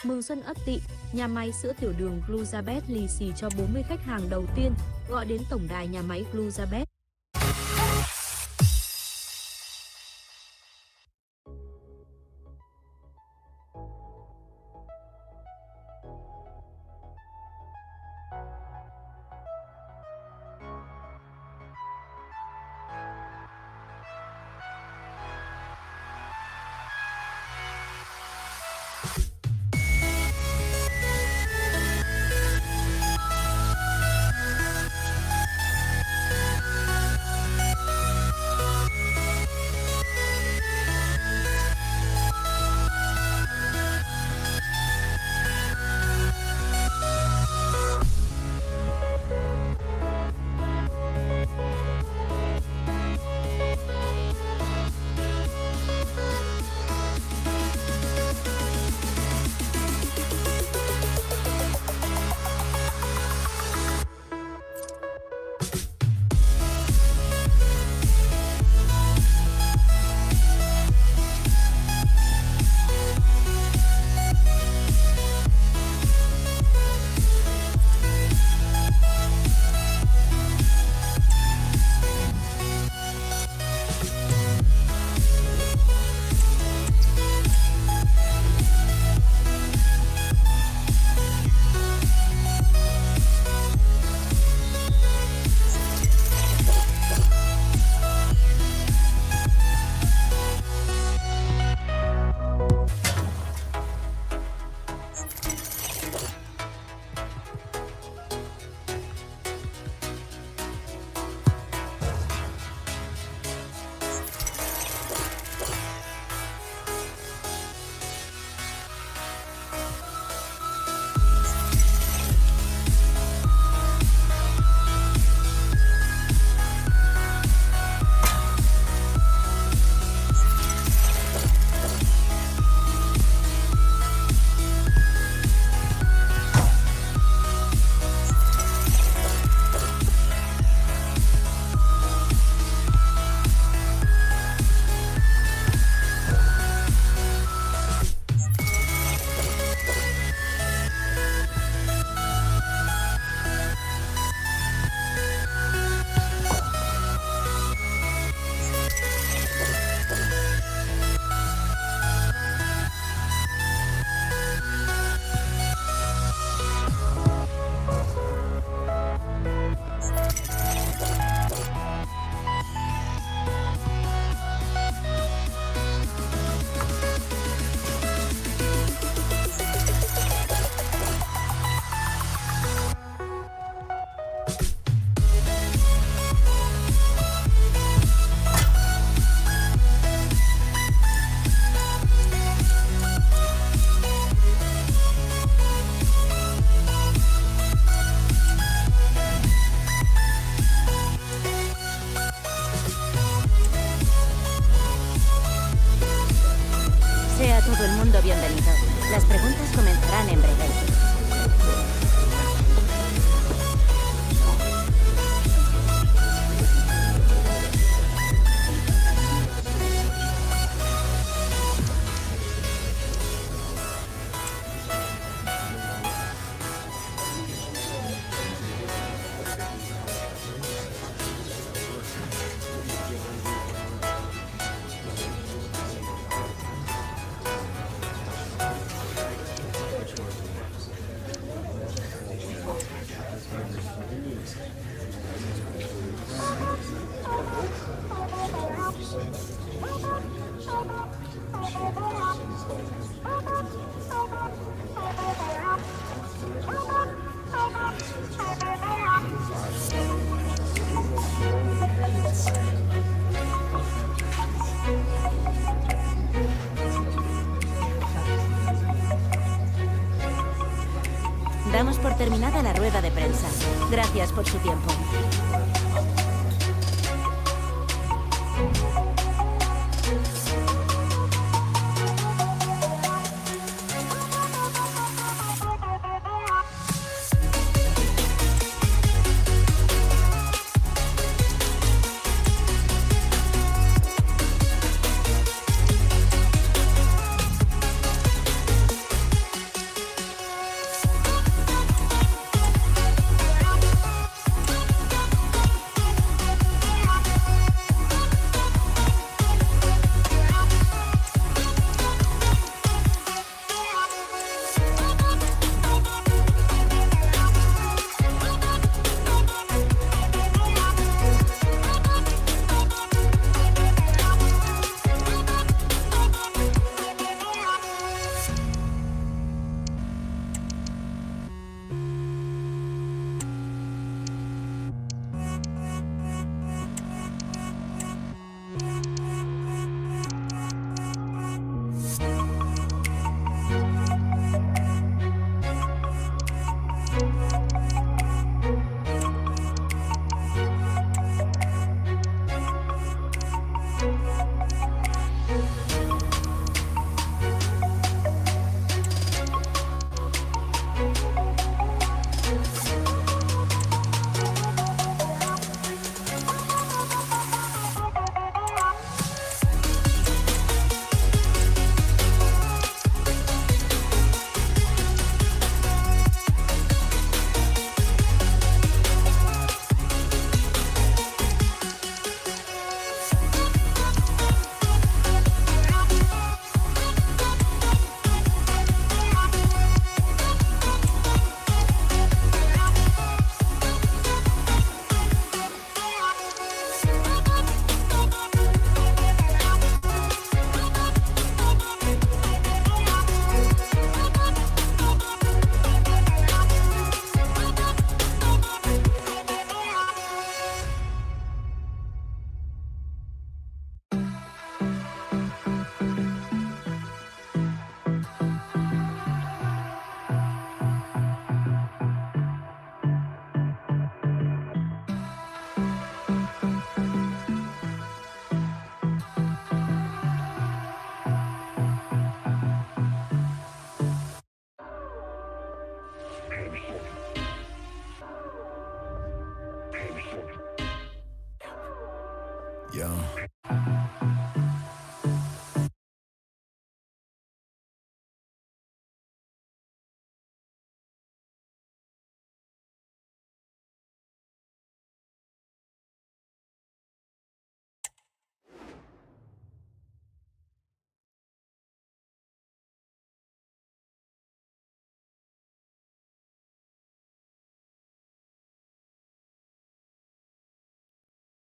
Mừng xuân Ất Tỵ, nhà máy sữa tiểu đường Gluzabet lì xì cho 40 khách hàng đầu tiên, gọi đến tổng đài nhà máy Gluzabet. Sea todo el mundo bienvenido. Las preguntas comenzarán en breve. Damos por terminada la rueda de prensa. Gracias por su tiempo. Yeah.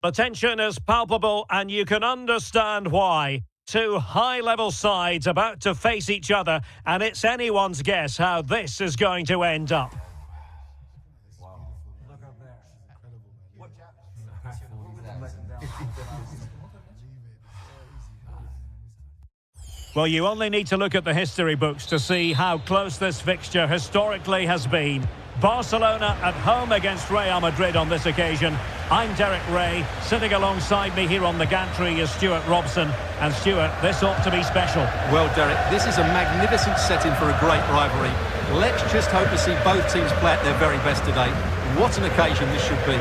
The tension is palpable and you can understand why. Two high-level sides about to face each other, and it's anyone's guess how this is going to end up. Well, you only need to look at the history books to see how close this fixture historically has been. Barcelona at home against Real Madrid on this occasion. I'm Derek Ray. Sitting alongside me here on the gantry is Stuart Robson. And Stuart, this ought to be special. Well, Derek, this is a magnificent setting for a great rivalry. Let's just hope to see both teams play at their very best today. What an occasion this should be.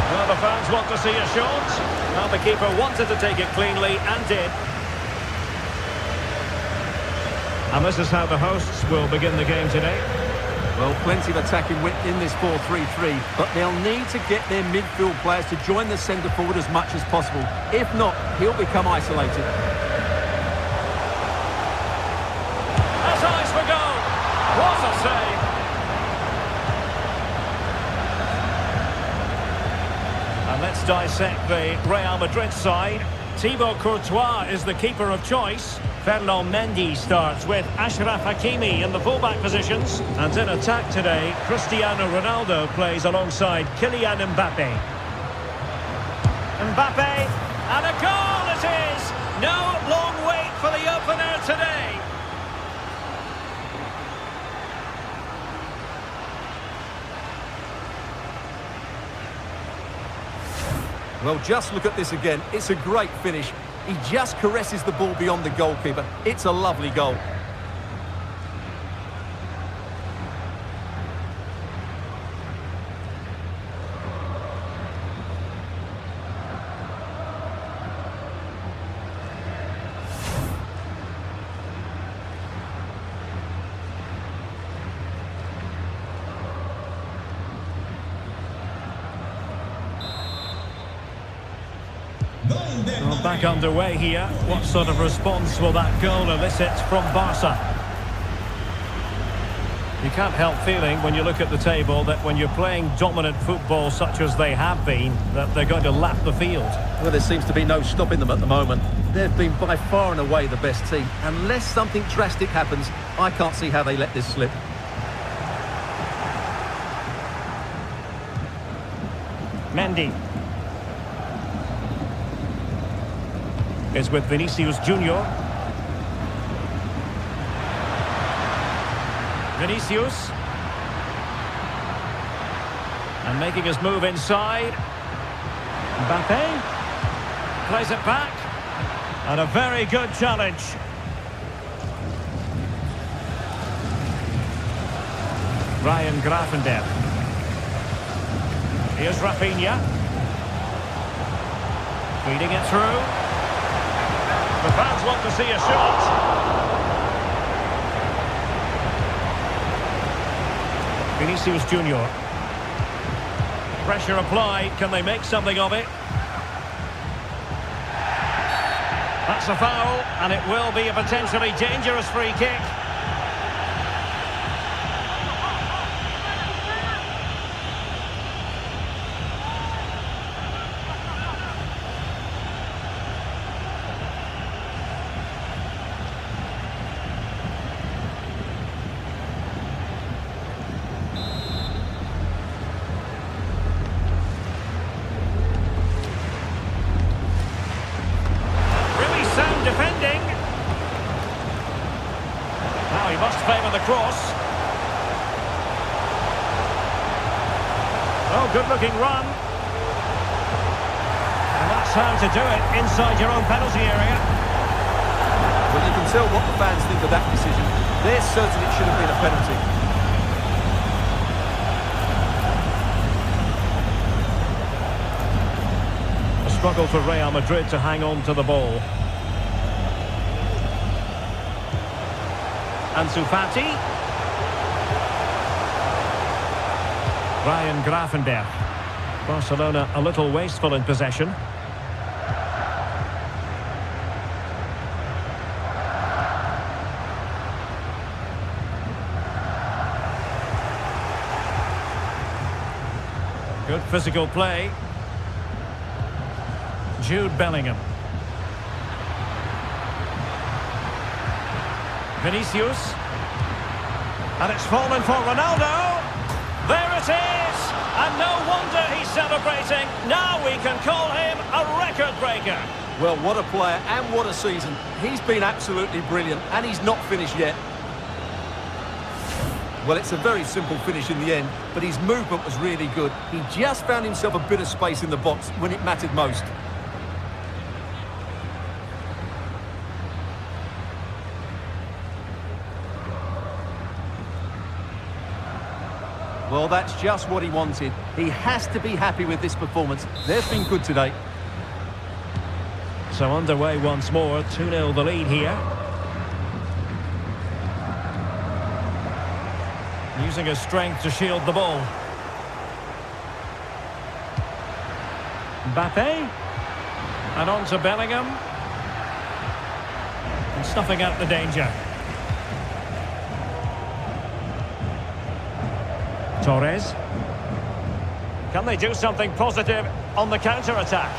Well, the fans want to see a shot. Well, the keeper wanted to take it cleanly and did. And this is how the hosts will begin the game today. Well, plenty of attacking width in this 4-3-3, but they'll need to get their midfield players to join the centre forward as much as possible. If not, he'll become isolated. That's eyes for goal. What a save. And let's dissect the Real Madrid side. Thibaut Courtois is the keeper of choice. Ferland Mendy starts with Achraf Hakimi in the fullback positions. And in attack today, Cristiano Ronaldo plays alongside Kylian Mbappe. Mbappe, and a goal it is! No long wait for the opener today. Well, just look at this again. It's a great finish. He just caresses the ball beyond the goalkeeper. It's a lovely goal. Well, back underway here. What sort of response will that goal elicit from Barca? You can't help feeling when you look at the table that when you're playing dominant football such as they have been, that they're going to lap the field. Well, there seems to be no stopping them at the moment. They've been by far and away the best team. Unless something drastic happens, I can't see how they let this slip. Mendy is with Vinicius Junior. Vinicius. And making his move inside. Mbappe plays it back. And a very good challenge. Ryan Gravenberch. Here's Rafinha. Feeding it through. The fans want to see a shot. Vinicius Junior. Pressure applied. Can they make something of it? That's a foul, and it will be a potentially dangerous free kick. Defending. Now he must favour the cross. Oh, good-looking run. And that's how to do it inside your own penalty area. Well, you can tell what the fans think of that decision. They're certain it should have been a penalty. struggle for Real Madrid to hang on to the ball. Ansu Fati. Ryan Gravenberch. Barcelona a little wasteful in possession. Good physical play. Jude Bellingham. Vinicius. And it's fallen for Ronaldo. There it is! And no wonder he's celebrating. Now we can call him a record breaker. Well, what a player and what a season. He's been absolutely brilliant and he's not finished yet. Well, it's a very simple finish in the end, but his movement was really good. He just found himself a bit of space in the box when it mattered most. Well, that's just what he wanted. He has to be happy with this performance. They've been good today. So underway once more, 2-0 the lead here. Using his strength to shield the ball. Mbappe. And on to Bellingham. And snuffing out the danger. Torres. Can they do something positive on the counter-attack?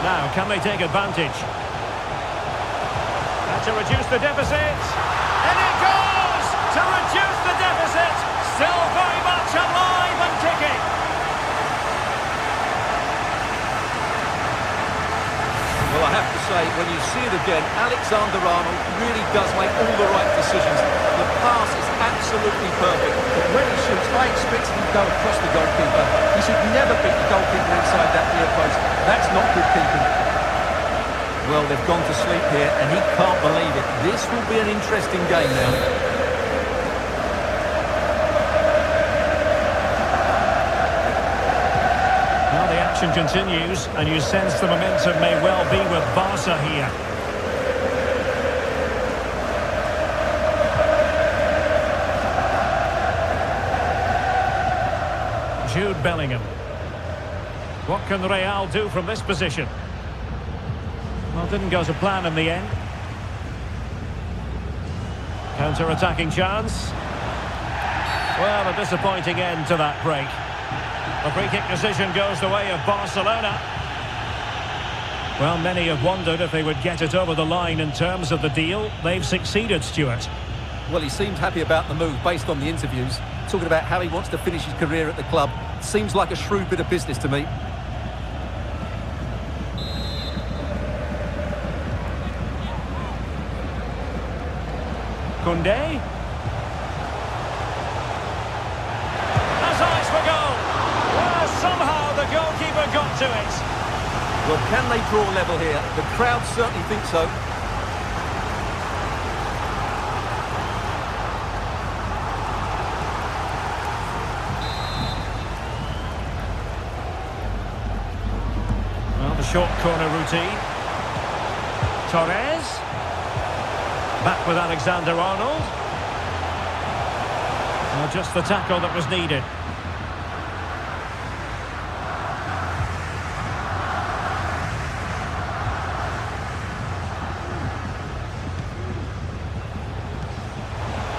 Now, can they take advantage? And to reduce the deficit. And it goes! To reduce the deficit. Still very much alive and kicking. Well, I have to say, when you see it again, Alexander-Arnold really does make all the right decisions. The pass is absolutely perfect, but when he shoots, I expect him to go across the goalkeeper. He should never beat the goalkeeper inside that near post. That's not good keeping. Well, they've gone to sleep here, and he can't believe it. This will be an interesting game now. Well, the action continues, and you sense the momentum may well be with Barca here. Jude Bellingham. What can Real do from this position? Well, didn't go to plan in the end. Counter-attacking chance. Well, a disappointing end to that break. The free-kick decision goes the way of Barcelona. Well, many have wondered if they would get it over the line in terms of the deal. They've succeeded, Stuart. Well, he seemed happy about the move based on the interviews, talking about how he wants to finish his career at the club. Seems like a shrewd bit of business to me. Koundé. Has eyes for goal. Well, somehow the goalkeeper got to it. Well, can they draw level here? The crowd certainly think so. Well, the short corner routine. Torres. Back with Alexander-Arnold. Well, just the tackle that was needed.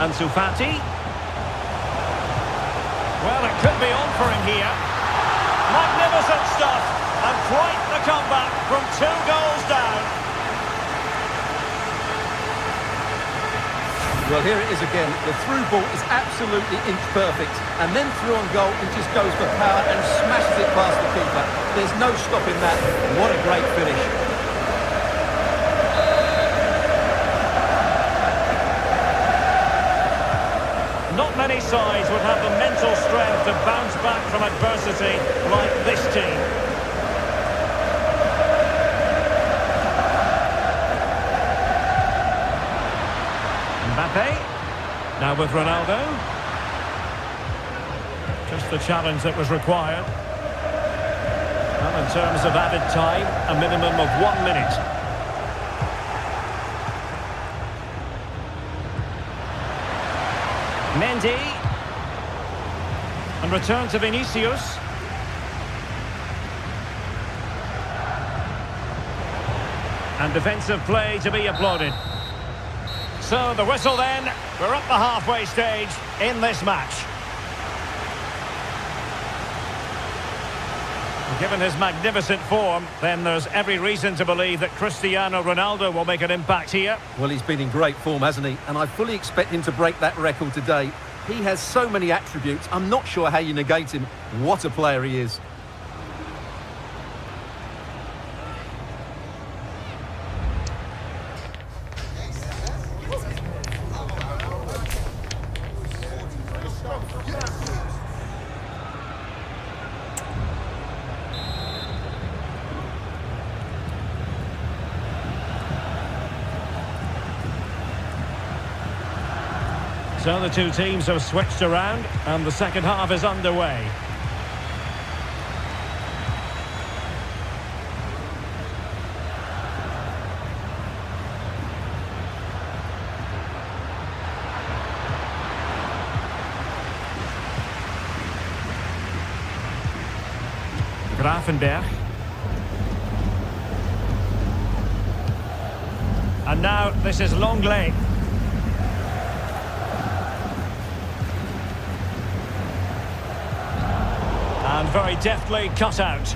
Ansu Fati. Well, it could be on for him here. Magnificent stuff. And quite the comeback from 2 goals down. Well, here it is again. The through ball is absolutely inch perfect. And then through on goal, he just goes for power and smashes it past the keeper. There's no stopping that. What a great finish. Not many sides would have the mental strength to bounce back from adversity like this team. Mbappe, now with Ronaldo. Just the challenge that was required. Well, in terms of added time, a minimum of 1 minute. Mendy. And return to Vinicius. And defensive play to be applauded. So the whistle then. We're up the halfway stage in this match. Given his magnificent form, then there's every reason to believe that Cristiano Ronaldo will make an impact here. Well, he's been in great form, hasn't he? And I fully expect him to break that record today. He has so many attributes, I'm not sure how you negate him. What a player he is. So the two teams have switched around and the second half is underway. Gravenberch. And now this is Longley. And very deftly cut out.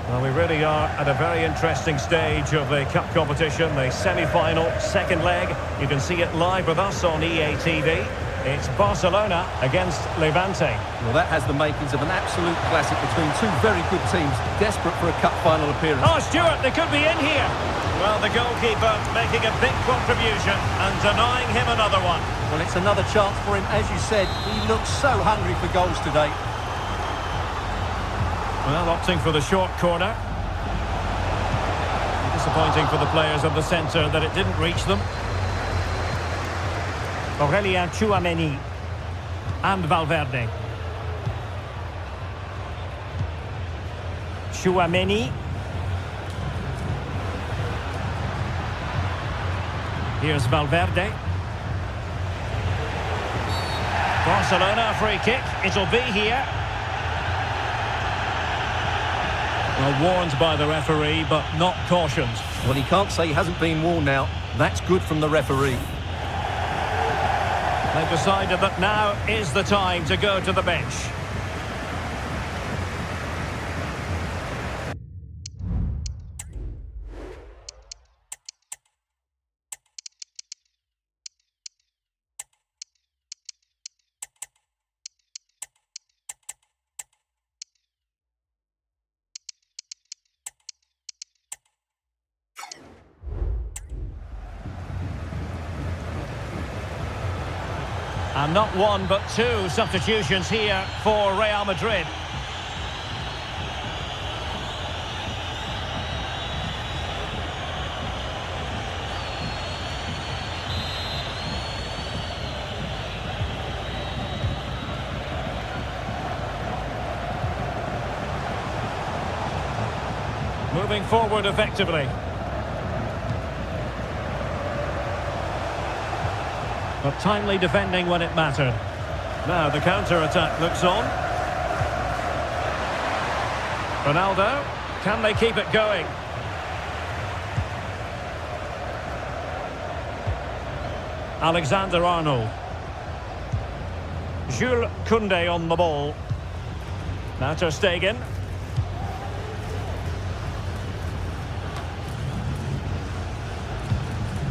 Well, we really are at a very interesting stage of the cup competition, the semi-final, second leg. You can see it live with us on EA TV. It's Barcelona against Levante. Well, that has the makings of an absolute classic between two very good teams, desperate for a cup final appearance. Oh, Stuart, they could be in here. Well, the goalkeeper making a big contribution and denying him another one. Well, it's another chance for him. As you said, he looks so hungry for goals today. Well, opting for the short corner. Disappointing for the players of the centre that it didn't reach them. Aurelien Tchouameni and Valverde. Tchouameni. Here's Valverde. Barcelona, free kick. It'll be here. Well, warned by the referee, but not cautioned. Well, he can't say he hasn't been warned now. That's good from the referee. They've decided that now is the time to go to the bench. And not one, but two substitutions here for Real Madrid. Moving forward effectively. But timely defending when it mattered. Now the counter-attack looks on. Ronaldo, can they keep it going? Alexander-Arnold. Jules Koundé on the ball. Now Ter Stegen.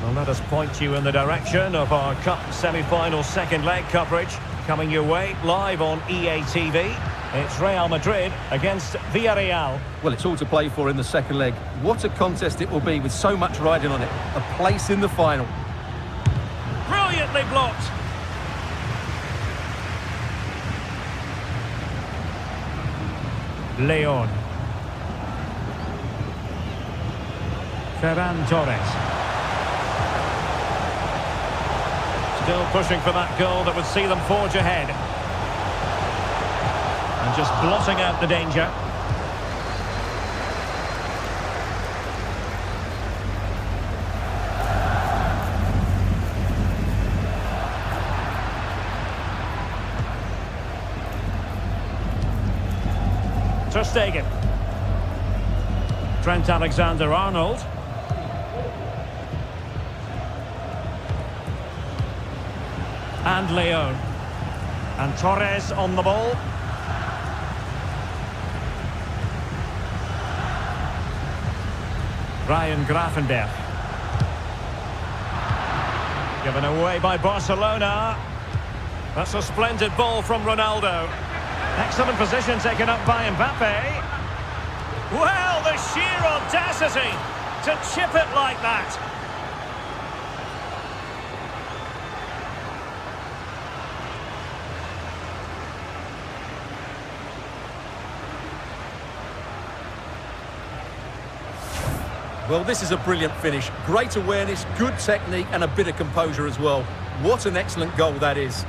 Well, let us point you in the direction of our Cup semi-final second leg coverage coming your way live on EA TV. It's Real Madrid against Villarreal. Well, it's all to play for in the second leg. What a contest it will be with so much riding on it. A place in the final. Brilliantly blocked. Leon. Ferran Torres. Still pushing for that goal that would see them forge ahead. And just blotting out the danger. Ter Stegen. Trent Alexander-Arnold. And Leon. And Torres on the ball. Ryan Gravenberch. Given away by Barcelona. That's a splendid ball from Ronaldo. Excellent position taken up by Mbappe. Well, the sheer audacity to chip it like that. Well, this is a brilliant finish. Great awareness, good technique and a bit of composure as well. What an excellent goal that is.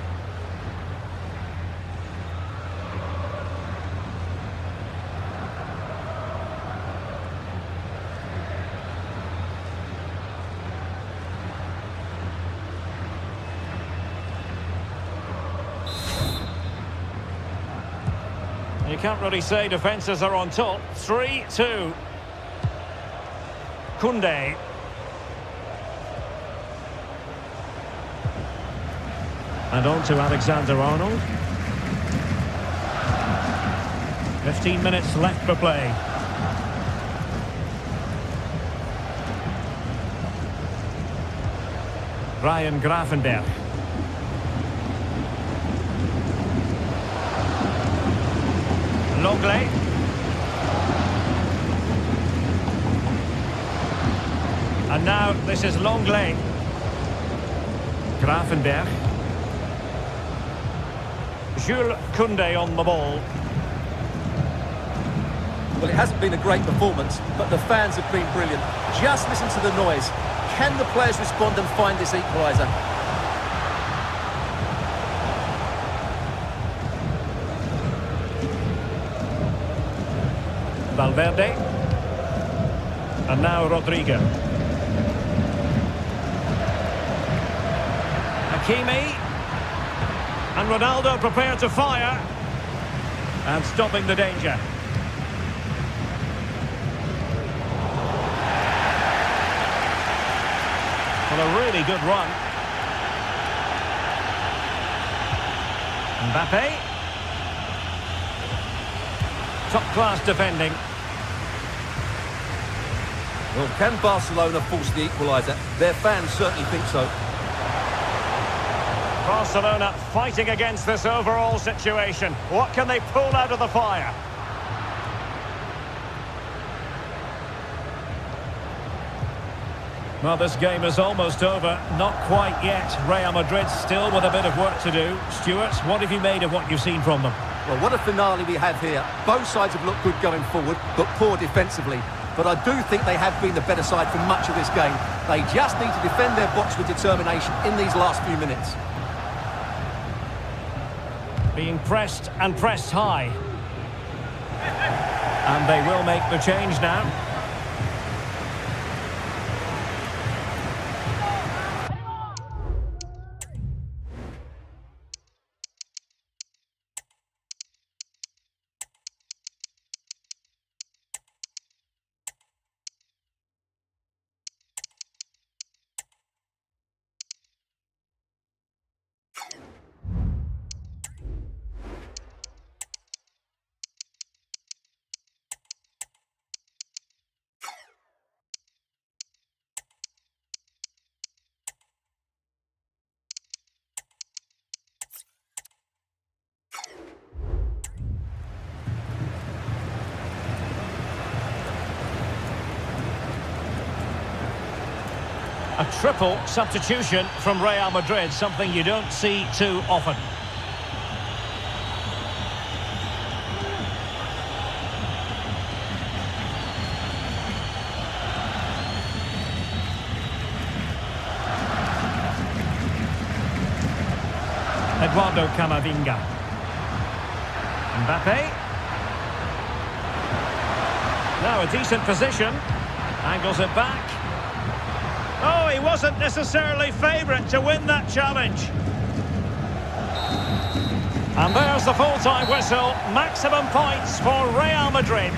You can't really say defences are on top. 3-2. Koundé. And on to Alexander-Arnold. 15 minutes left for play. Ryan Gravenberch. Longley. And now this is Longley. Gravenberch. Jules Koundé on the ball. Well, it hasn't been a great performance, but the fans have been brilliant. Just listen to the noise. Can the players respond and find this equaliser? Valverde. And now Rodrigo. Hakimi. And Ronaldo prepared to fire. And stopping the danger. Well, a really good run. Mbappe. Top-class defending. Well, can Barcelona force the equaliser? Their fans certainly think so. Barcelona fighting against this overall situation. What can they pull out of the fire? Well, this game is almost over. Not quite yet. Real Madrid still with a bit of work to do. Stuart, what have you made of what you've seen from them? Well, what a finale we have here. Both sides have looked good going forward, but poor defensively. But I do think they have been the better side for much of this game. They just need to defend their box with determination in these last few minutes. Being pressed and pressed high. And they will make the change now. A triple substitution from Real Madrid, something you don't see too often. Eduardo Camavinga. Mbappe. Now a decent position. Angles it back. Oh, he wasn't necessarily favourite to win that challenge. And there's the full-time whistle. Maximum points for Real Madrid.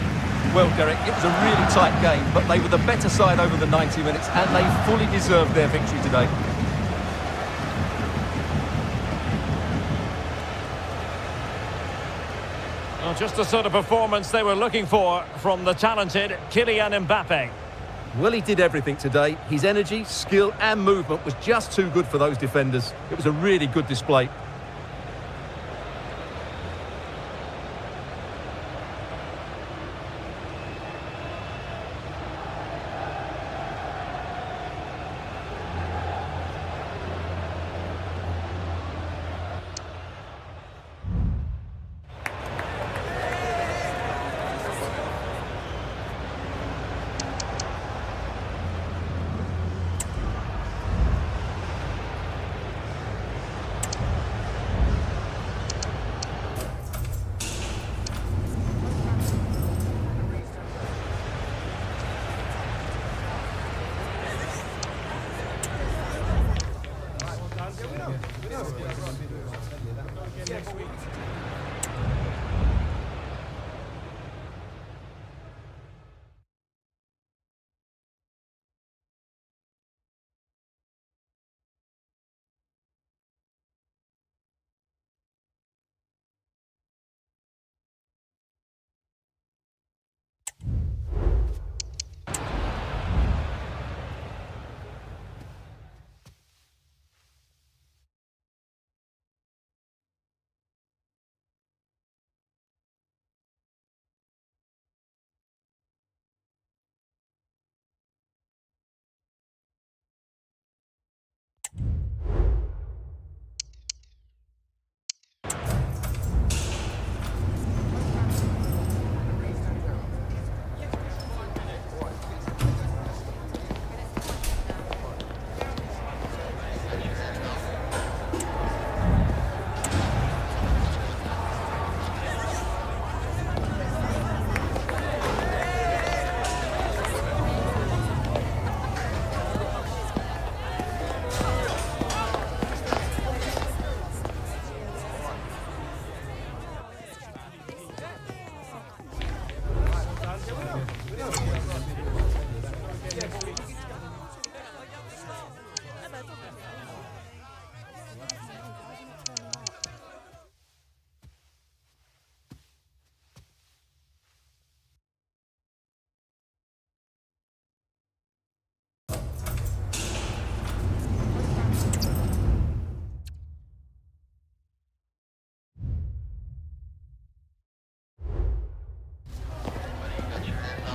Well, Derek, it was a really tight game, but they were the better side over the 90 minutes, and they fully deserved their victory today. Well, just the sort of performance they were looking for from the talented Kylian Mbappe. Well, he did everything today. His energy, skill and movement was just too good for those defenders. It was a really good display.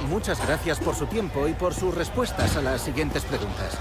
Muchas gracias por su tiempo y por sus respuestas a las siguientes preguntas.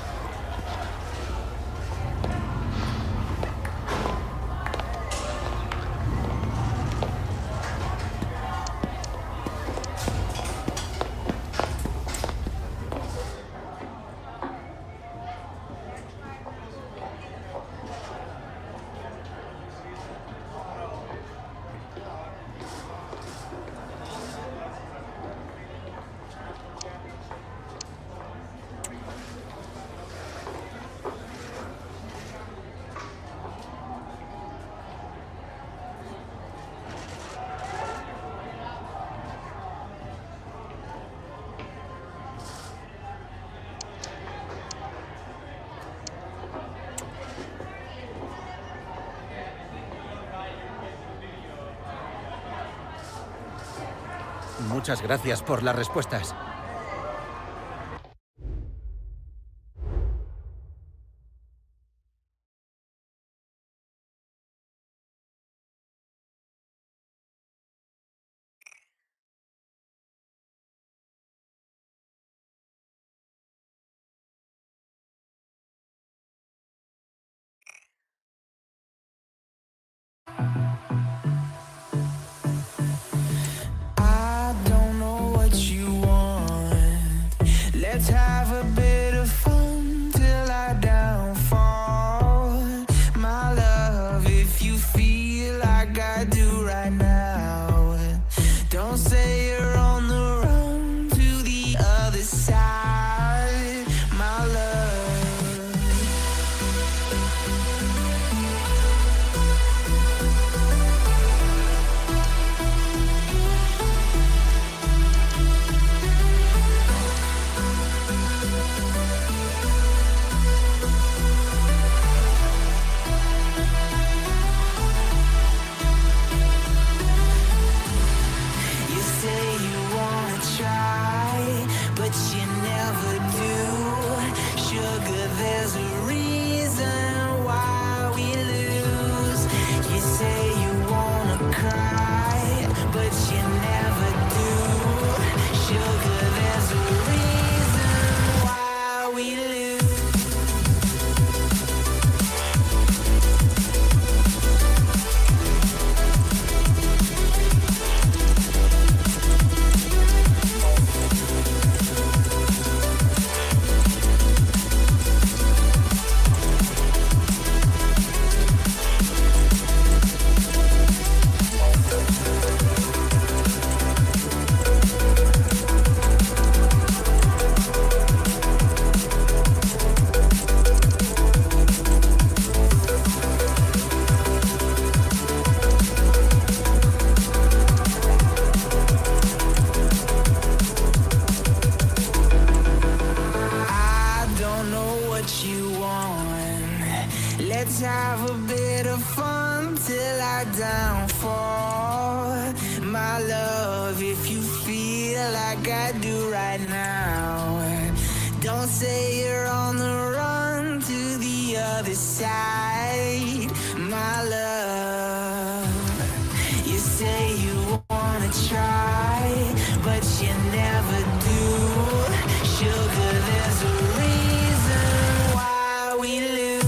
Muchas gracias por las respuestas. Let's have a bit of fun till I downfall. My love, if you bit of fun till I downfall. My love, if you feel like I do right now, don't say you're on the run to the other side. My love, you say you wanna try, but you never do. Sugar, there's a reason why we lose.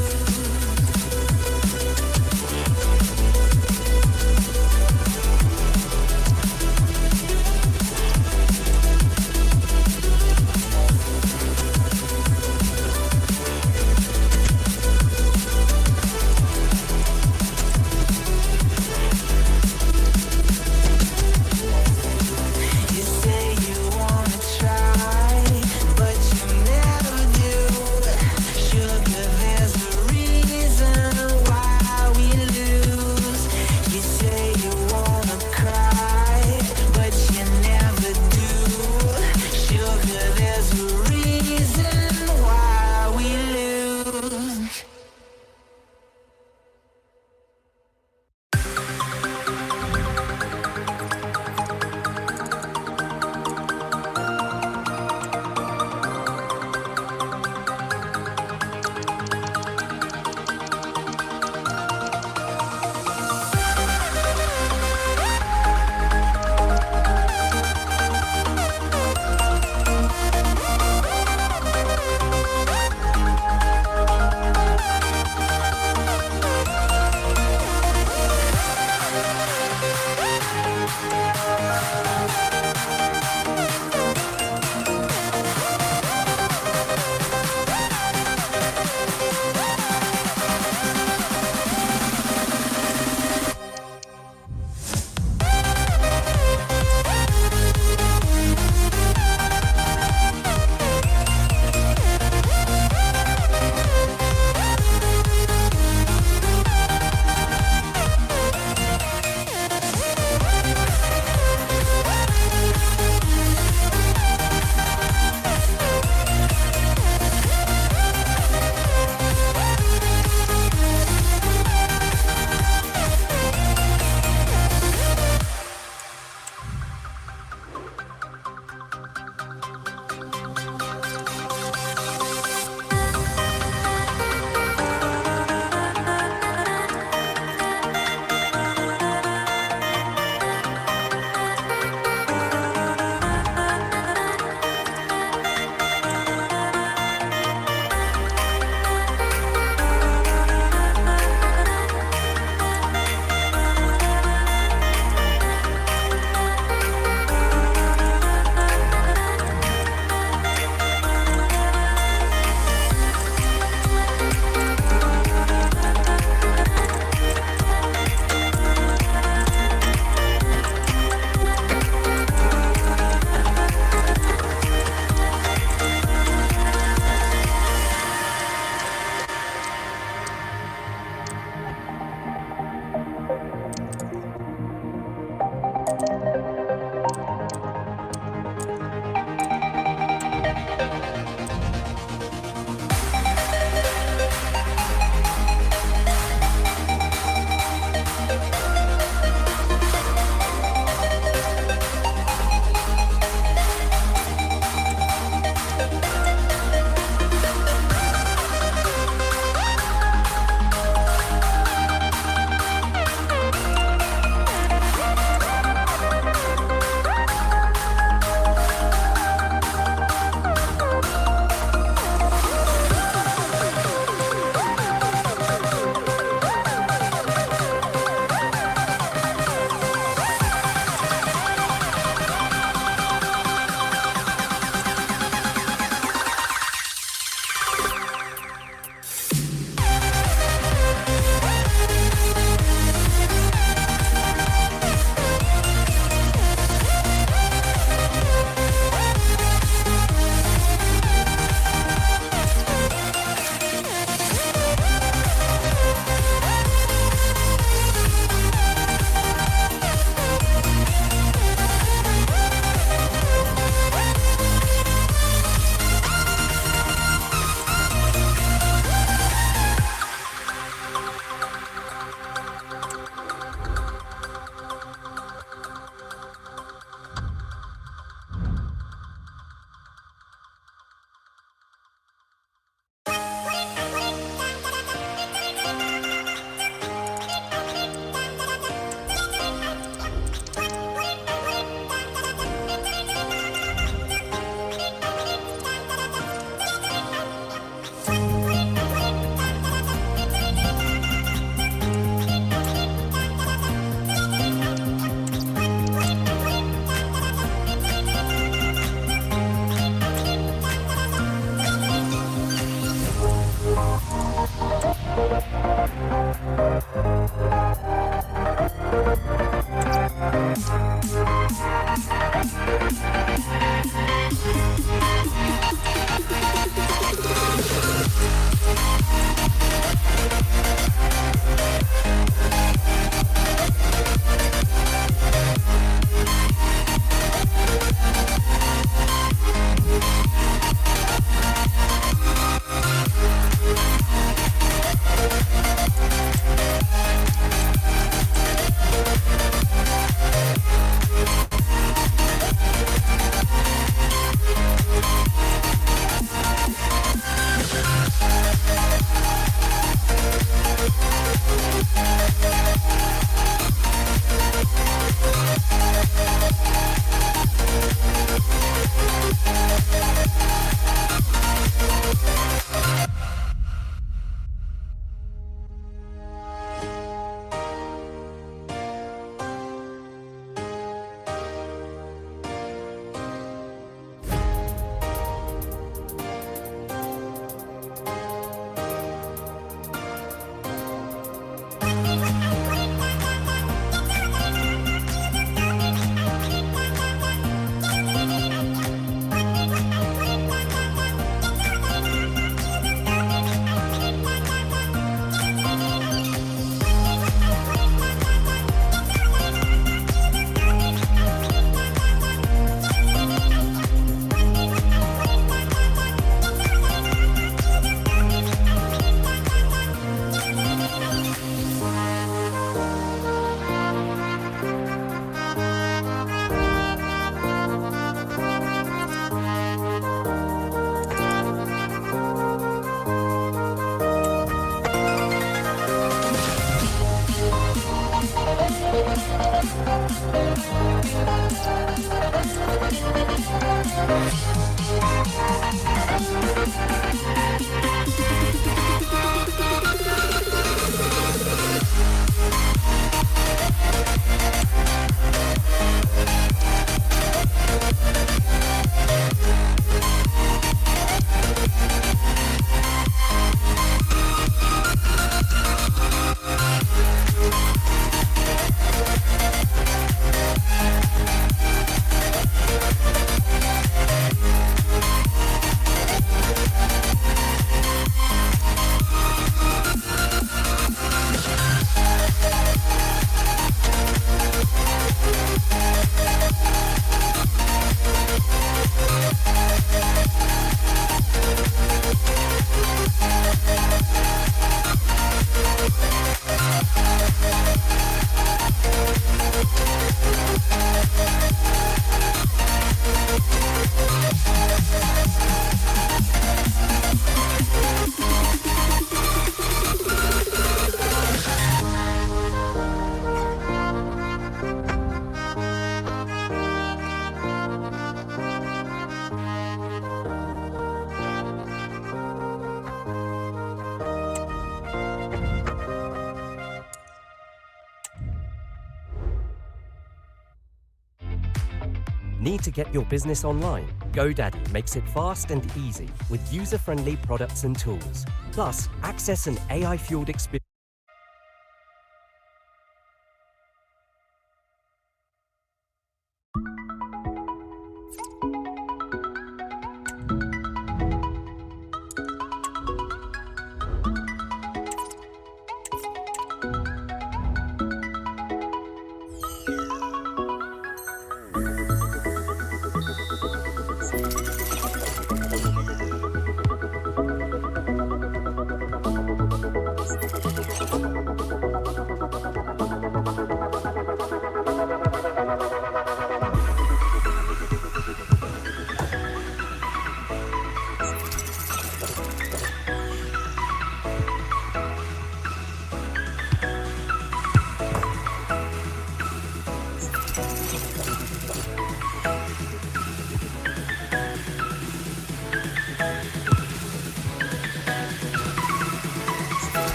Need to get your business online? GoDaddy makes it fast and easy with user-friendly products and tools. Plus, access an AI-fueled experience.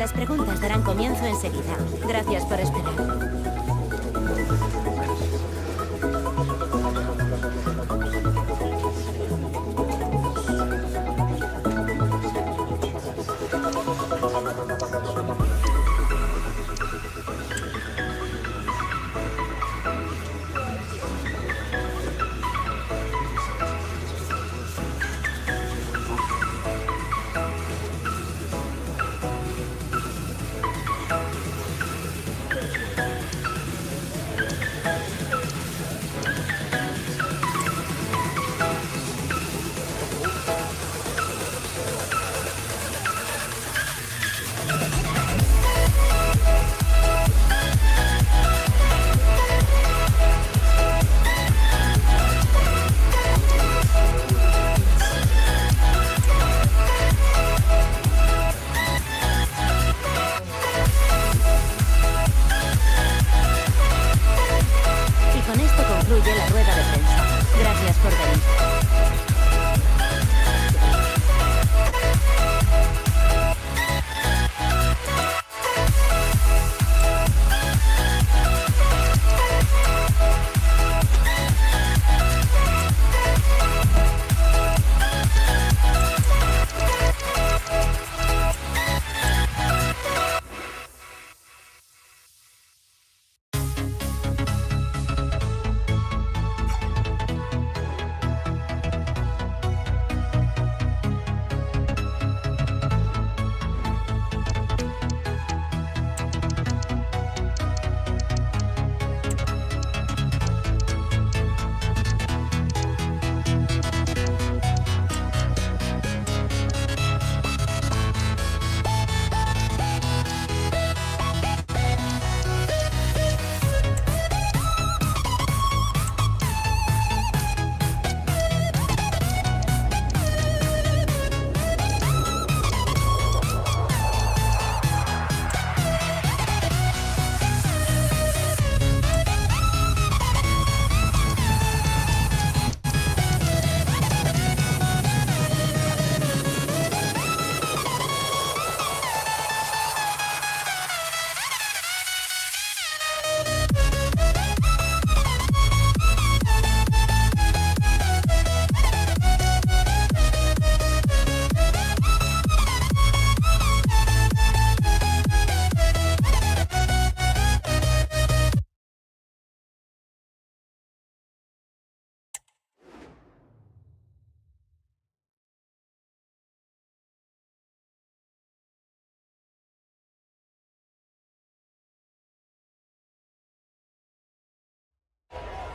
Las preguntas darán comienzo enseguida. Gracias por esperar.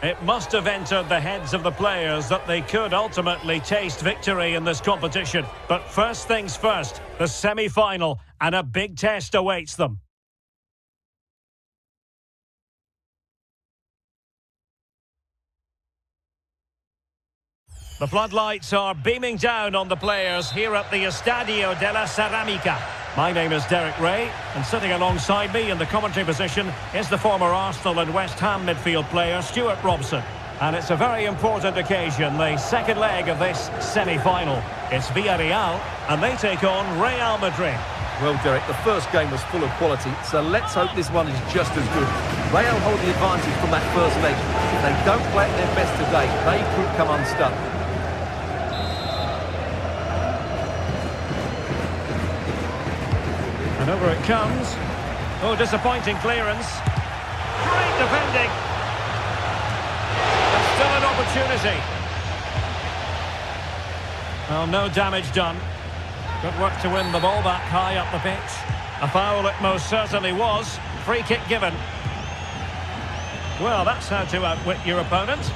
It must have entered the heads of the players that they could ultimately taste victory in this competition. But first things first, the semi-final, and a big test awaits them. The floodlights are beaming down on the players here at the Estadio de la Ceramica. My name is Derek Ray, and sitting alongside me in the commentary position is the former Arsenal and West Ham midfield player Stuart Robson. And it's a very important occasion, the second leg of this semi-final. It's Villarreal, and they take on Real Madrid. Well, Derek, the first game was full of quality, so let's hope this one is just as good. Real hold the advantage from that first leg. If they don't play at their best today, they could come unstuck. And over it comes. Oh, disappointing clearance. Great defending. And still an opportunity. Well, no damage done. Good work to win the ball back high up the pitch. A foul it most certainly was. Free kick given. Well, that's how to outwit your opponent.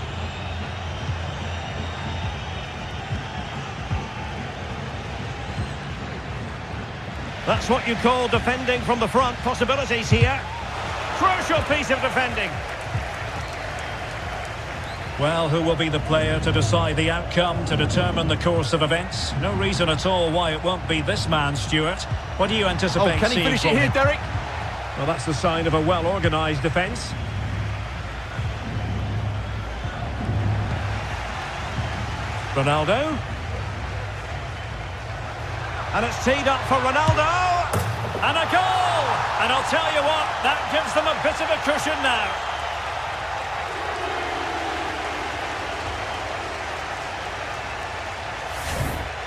That's what you call defending from the front. Possibilities here. Crucial piece of defending. Well, who will be the player to decide the outcome, to determine the course of events? No reason at all why it won't be this man, Stuart. What do you anticipate can he seeing finish from it here, him? Derek? Well, that's the sign of a well-organised defence. Ronaldo. And it's teed up for Ronaldo. And a goal! And I'll tell you what, that gives them a bit of a cushion now.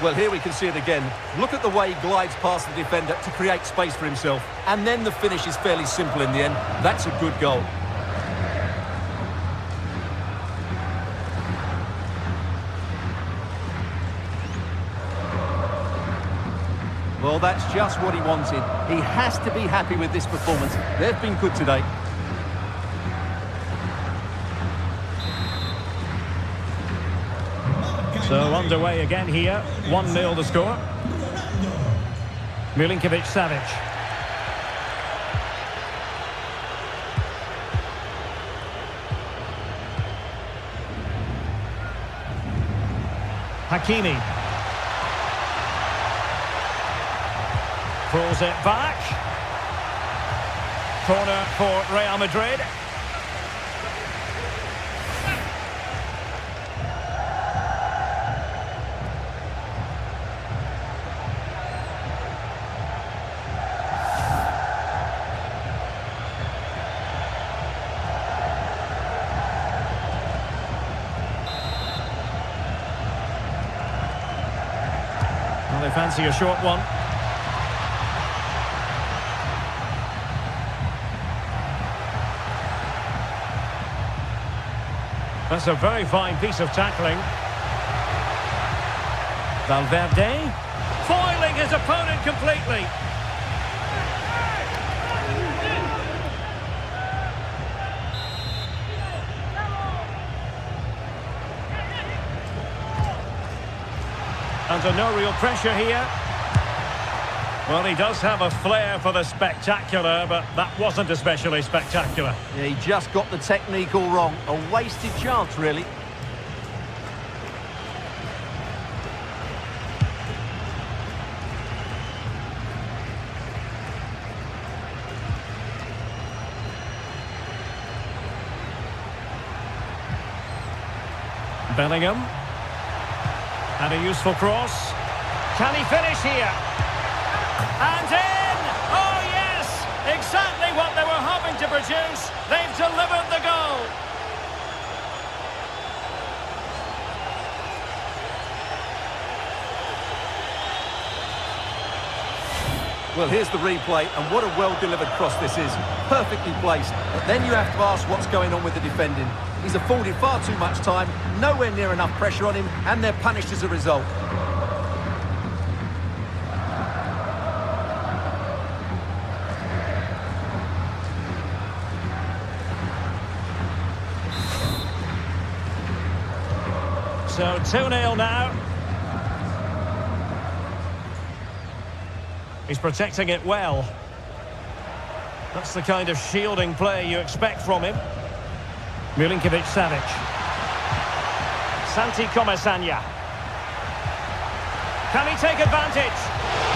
Well, here we can see it again. Look at the way he glides past the defender to create space for himself. And then the finish is fairly simple in the end. That's a good goal. Well, that's just what he wanted. He has to be happy with this performance. They've been good today. So underway again here. 1-0 the score. Milinkovic-Savic. Hakimi. Pulls it back. Corner for Real Madrid. Well, they fancy a short one. That's a very fine piece of tackling. Valverde, foiling his opponent completely. Under no real pressure here. Well, he does have a flair for the spectacular, but that wasn't especially spectacular. Yeah, he just got the technique all wrong. A wasted chance, really. Bellingham. And a useful cross. Can he finish here? And in! Oh, yes! Exactly what they were hoping to produce. They've delivered the goal. Well, here's the replay, and what a well-delivered cross this is. Perfectly placed. But then you have to ask what's going on with the defending. He's afforded far too much time, nowhere near enough pressure on him, and they're punished as a result. So 2-0 now. He's protecting it well. That's the kind of shielding play you expect from him. Milinkovic-Savic. Santi Comesaña. Can he take advantage?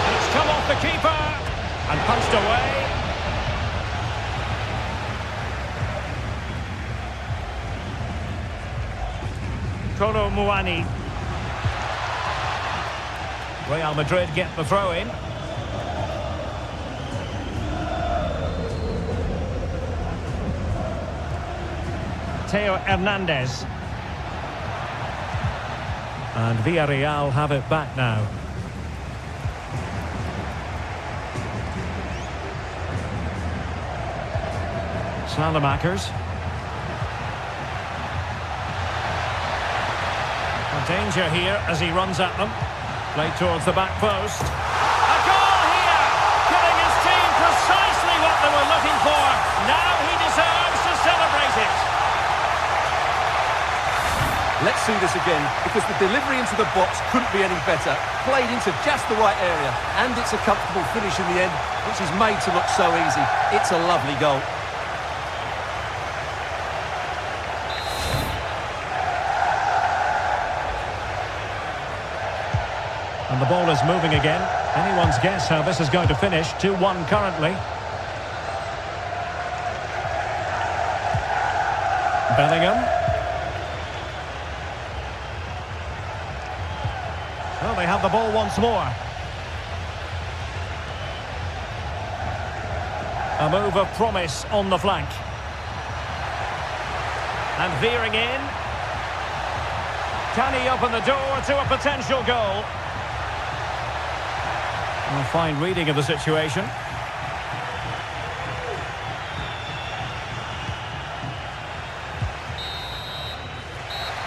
And it's come off the keeper and punched away. Kolo Muani. Real Madrid get the throw in. Theo Hernandez. And Villarreal have it back now. Salamakers. Danger here as he runs at them. Play towards the back post. A goal here! Giving his team precisely what they were looking for. Now he deserves to celebrate it. Let's see this again, because the delivery into the box couldn't be any better. Played into just the right area, and it's a comfortable finish in the end, which is made to look so easy. It's a lovely goal. And the ball is moving again. Anyone's guess how this is going to finish. 2-1 currently. Bellingham. Well, they have the ball once more. A move of promise on the flank. And veering in. Can he open the door to a potential goal? A fine reading of the situation.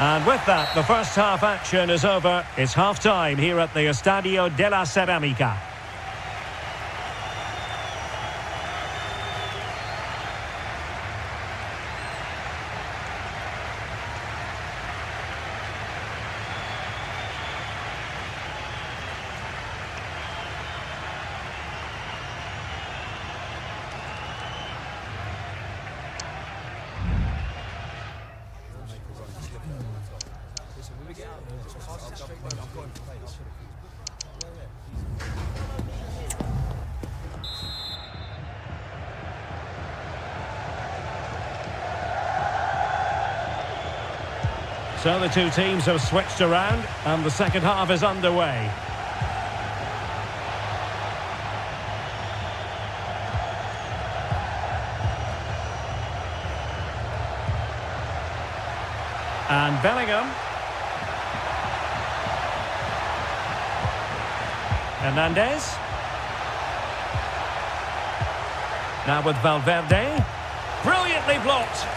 And with that, the first half action is over. It's half-time here at the Estadio de la Cerámica. So the two teams have switched around and the second half is underway. And Bellingham. Hernandez. Now with Valverde. Brilliantly blocked.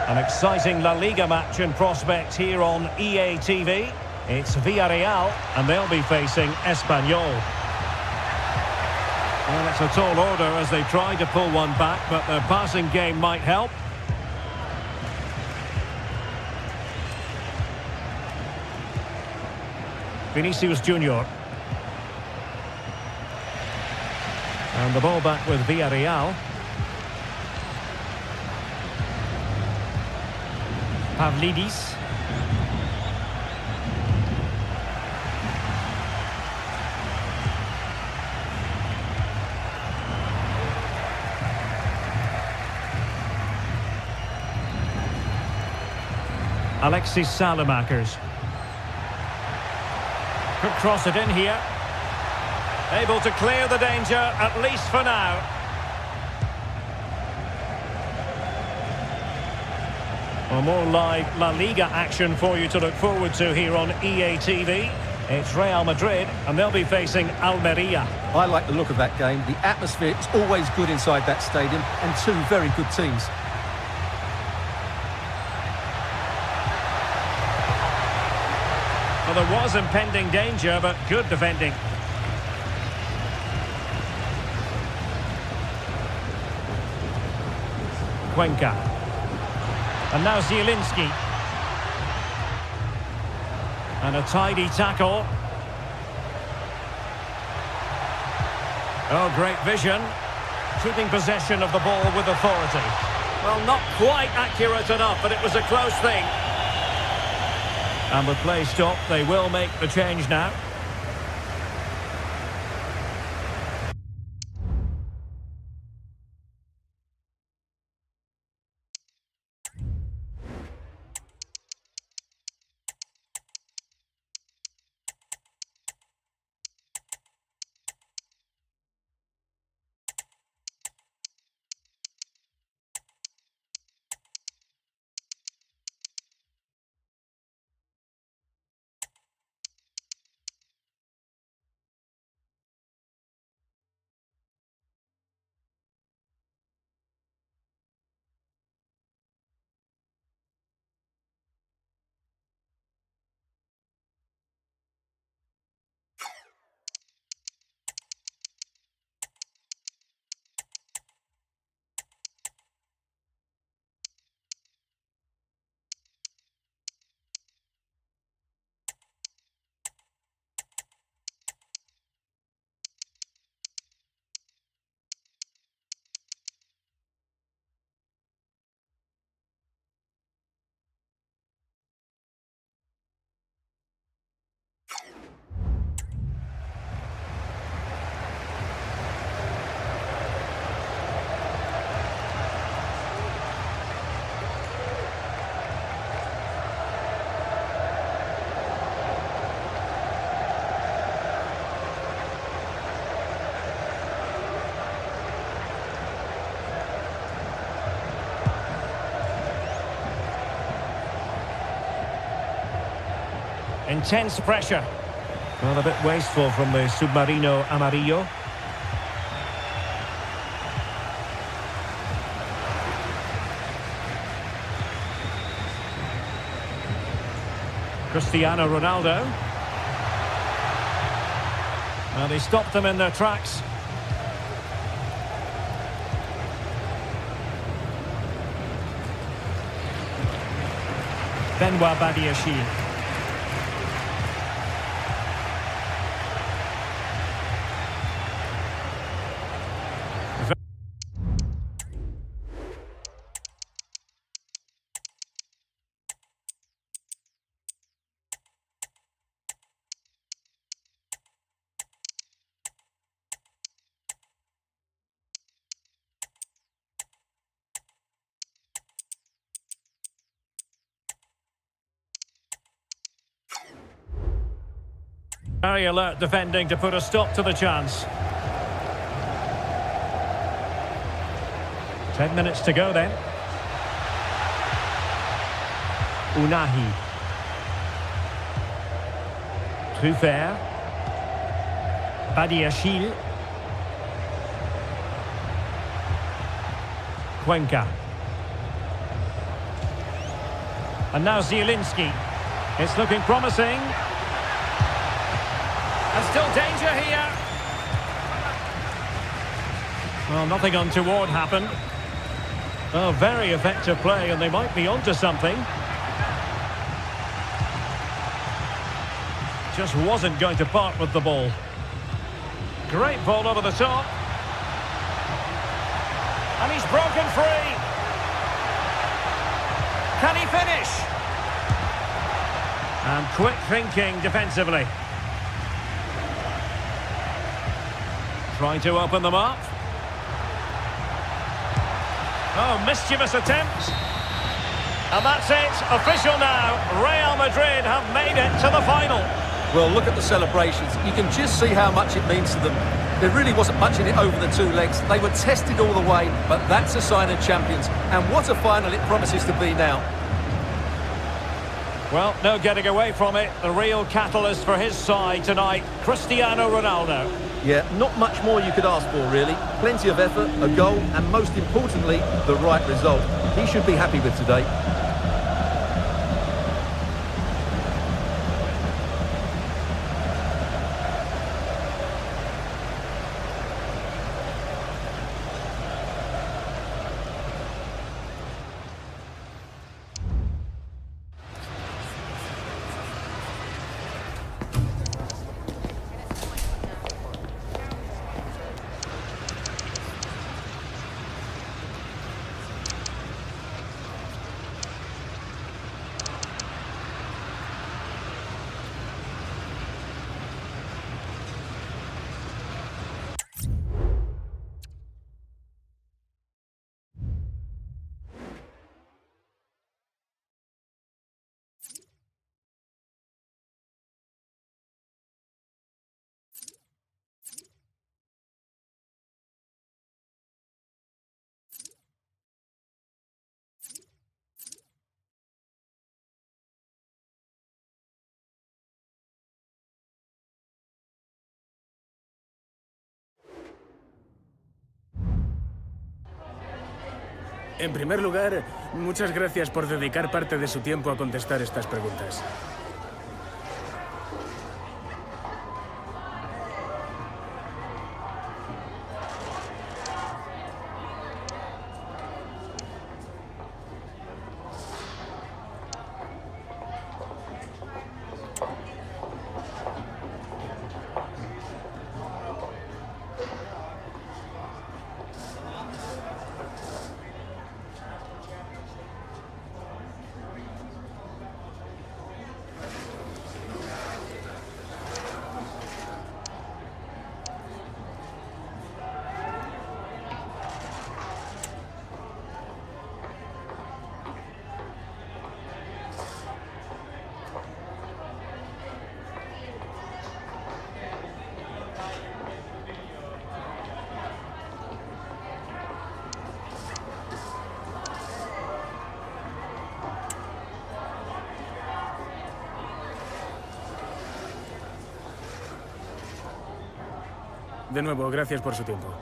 An exciting La Liga match in prospect here on EA TV. It's Villarreal, and they'll be facing Espanyol. Well, it's a tall order as they try to pull one back, but their passing game might help. Vinicius Junior. And the ball back with Villarreal. Pavlidis. Alexis Salamakers. Could cross it in here. Able to clear the danger, at least for now. Well, more live La Liga action for you to look forward to here on EA TV. It's Real Madrid, and they'll be facing Almeria. I like the look of that game. The atmosphere is always good inside that stadium, and two very good teams. Well, there was impending danger, but good defending. Cuenca. And now Zielinski. And a tidy tackle. Oh, great vision. Keeping possession of the ball with authority. Well, not quite accurate enough, but it was a close thing. And with play stopped, they will make the change now. Intense pressure. Well, a bit wasteful from the Submarino Amarillo. Cristiano Ronaldo. Well, they stopped them in their tracks. Benoit Badiashile. Very alert defending to put a stop to the chance. 10 minutes to go then. Unahi. Truffert. Badiashile. Cuenca. And now Zielinski. It's looking promising. And still danger here. Well, nothing untoward happened. Oh, very effective play, and they might be onto something. Just wasn't going to part with the ball. Great ball over the top. And he's broken free. Can he finish? And quick thinking defensively. Trying to open them up. Oh, mischievous attempt. And that's it. Official now. Real Madrid have made it to the final. Well, look at the celebrations. You can just see how much it means to them. There really wasn't much in it over the two legs. They were tested all the way, but that's a sign of champions. And what a final it promises to be now. Well, no getting away from it. The real catalyst for his side tonight, Cristiano Ronaldo. Yeah, not much more you could ask for, really. Plenty of effort, a goal, and most importantly, the right result. He should be happy with today. En primer lugar, muchas gracias por dedicar parte de su tiempo a contestar estas preguntas. De nuevo, gracias por su tiempo.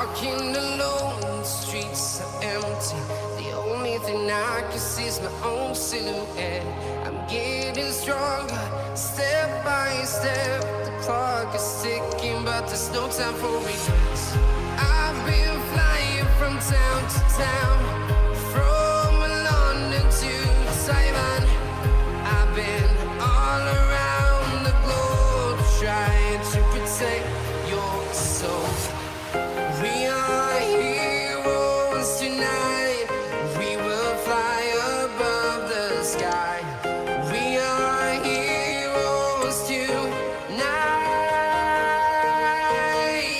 walking alone, the streets are empty. The only thing I can see is my own silhouette. I'm getting stronger, step by step. The clock is ticking, but there's no time for regrets. I've been flying from town to town, from London to Taiwan. I've been all around the globe trying to protect your soul. We are heroes tonight. We will fly above the sky. We are heroes tonight.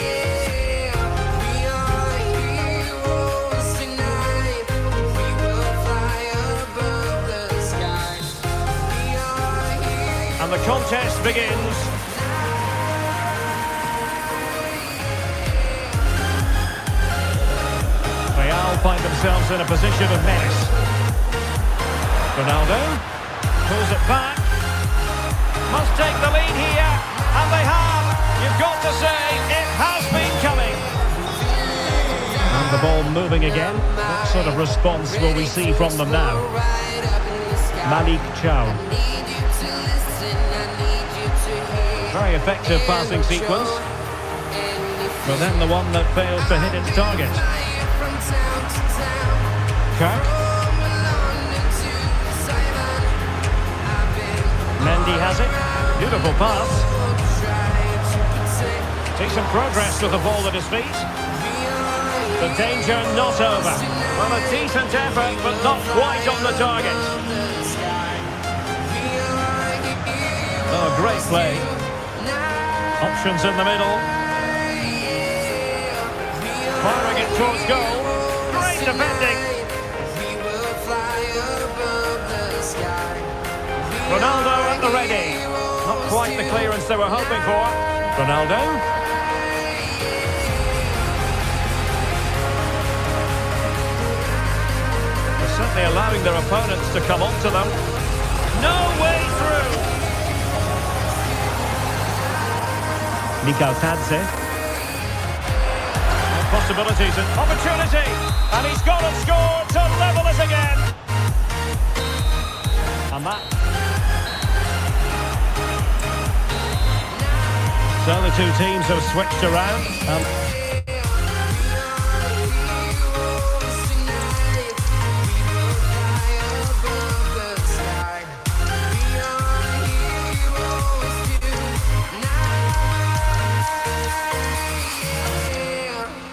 Yeah. We are heroes tonight. We will fly above the sky. We are heroes. And the contest begins. Real find themselves in a position of menace. Ronaldo pulls it back. Must take the lead here, and they have. You've got to say, it has been coming. And the ball moving again. What sort of response will we see from them now? Malik Chow. Very effective passing sequence. But then the one that fails to hit its target. Kirk. Mendy has it. Beautiful pass. Decent progress with the ball at his feet. The danger not over. Well, a decent effort, but not quite on the target. Oh, great play. Options in the middle. Firing it towards goal. Great defending. Ronaldo at the ready. Not quite the clearance they were hoping for. Ronaldo. They're certainly allowing their opponents to come onto them. No way through. Mikal Tadze. Possibilities and opportunity. And he's gone and scored to level it again. And that. So the two teams have switched around.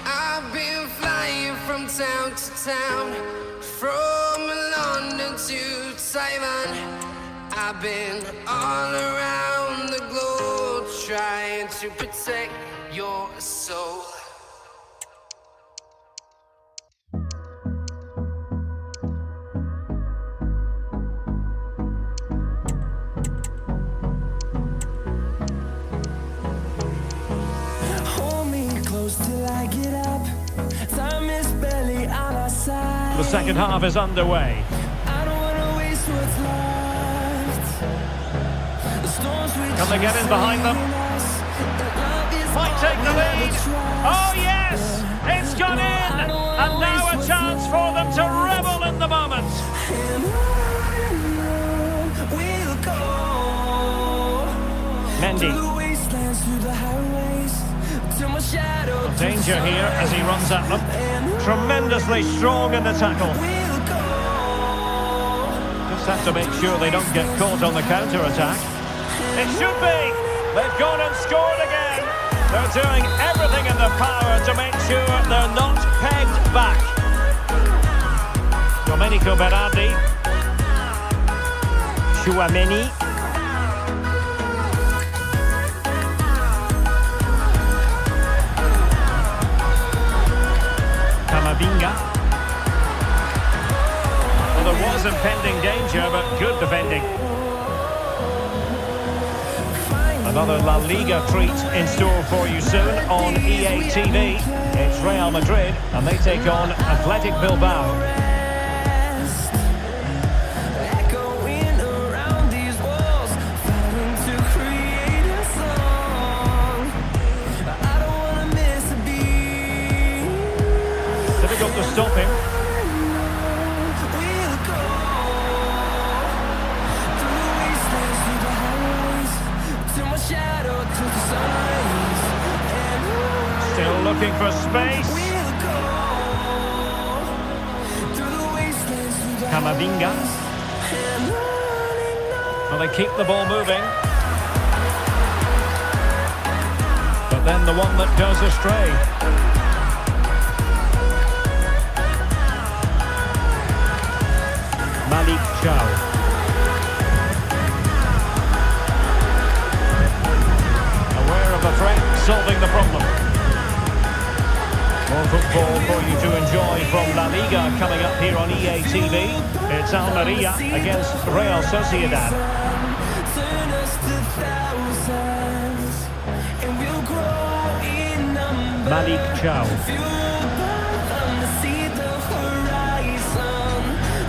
I've been flying from town to town, from London to Taiwan. I've been all around the globe trying to protect your soul. Hold me close till I get up. Time is barely on our side. The second half is underway. I don't wanna waste what's left. The storms we Can they get in behind them? Might take the lead. Oh yes, it's gone in, and now a chance for them to revel in the moment. We'll go Mendy. through the wastelands, through the highways, till my shadow Danger here as he runs at them. Tremendously strong in the tackle. we'll go. Just have to make sure they don't get caught on the counter-attack. It should be. They've gone and scored again. They're doing everything in their power to make sure they're not pegged back. Domenico Berardi. Chouameni. Camavinga. Well, there was impending danger, but good defending. Another La Liga treat in store for you soon on EA TV. It's Real Madrid, and they take on Athletic Bilbao. Echoing around these walls, fighting to create a song. I don't wanna miss a beat. difficult to stop him. We'll go through the wastelands, through the highways, till my shadow turns to sun rays. And Still looking for space. we'll go through the wastelands, through the Camavinga. and on. Well, they keep the ball moving. But then the one that goes astray. Malik Chow. Aware of the threat, solving the problem. More football for you to enjoy from La Liga coming up here on EA TV. It's Almeria against Real Sociedad. Turn us to thousands, and we'll grow in number. Malik Chow. Fueled by them to see the horizon.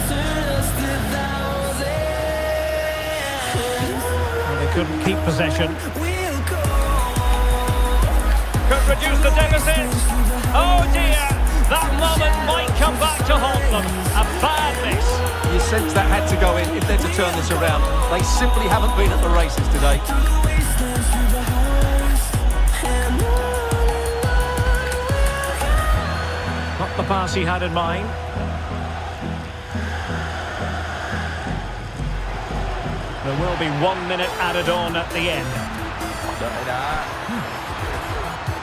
Turn us to thousands. They couldn't keep possession. We'll go Could reduce the deficit. Oh dear, that moment might come back to haunt them. A bad miss. You sense that had to go in if they're to turn this around. They simply haven't been at the races today. through the wastelands, through the highways, and on. Not the pass he had in mind. There will be 1 minute added on at the end. Đợi đã.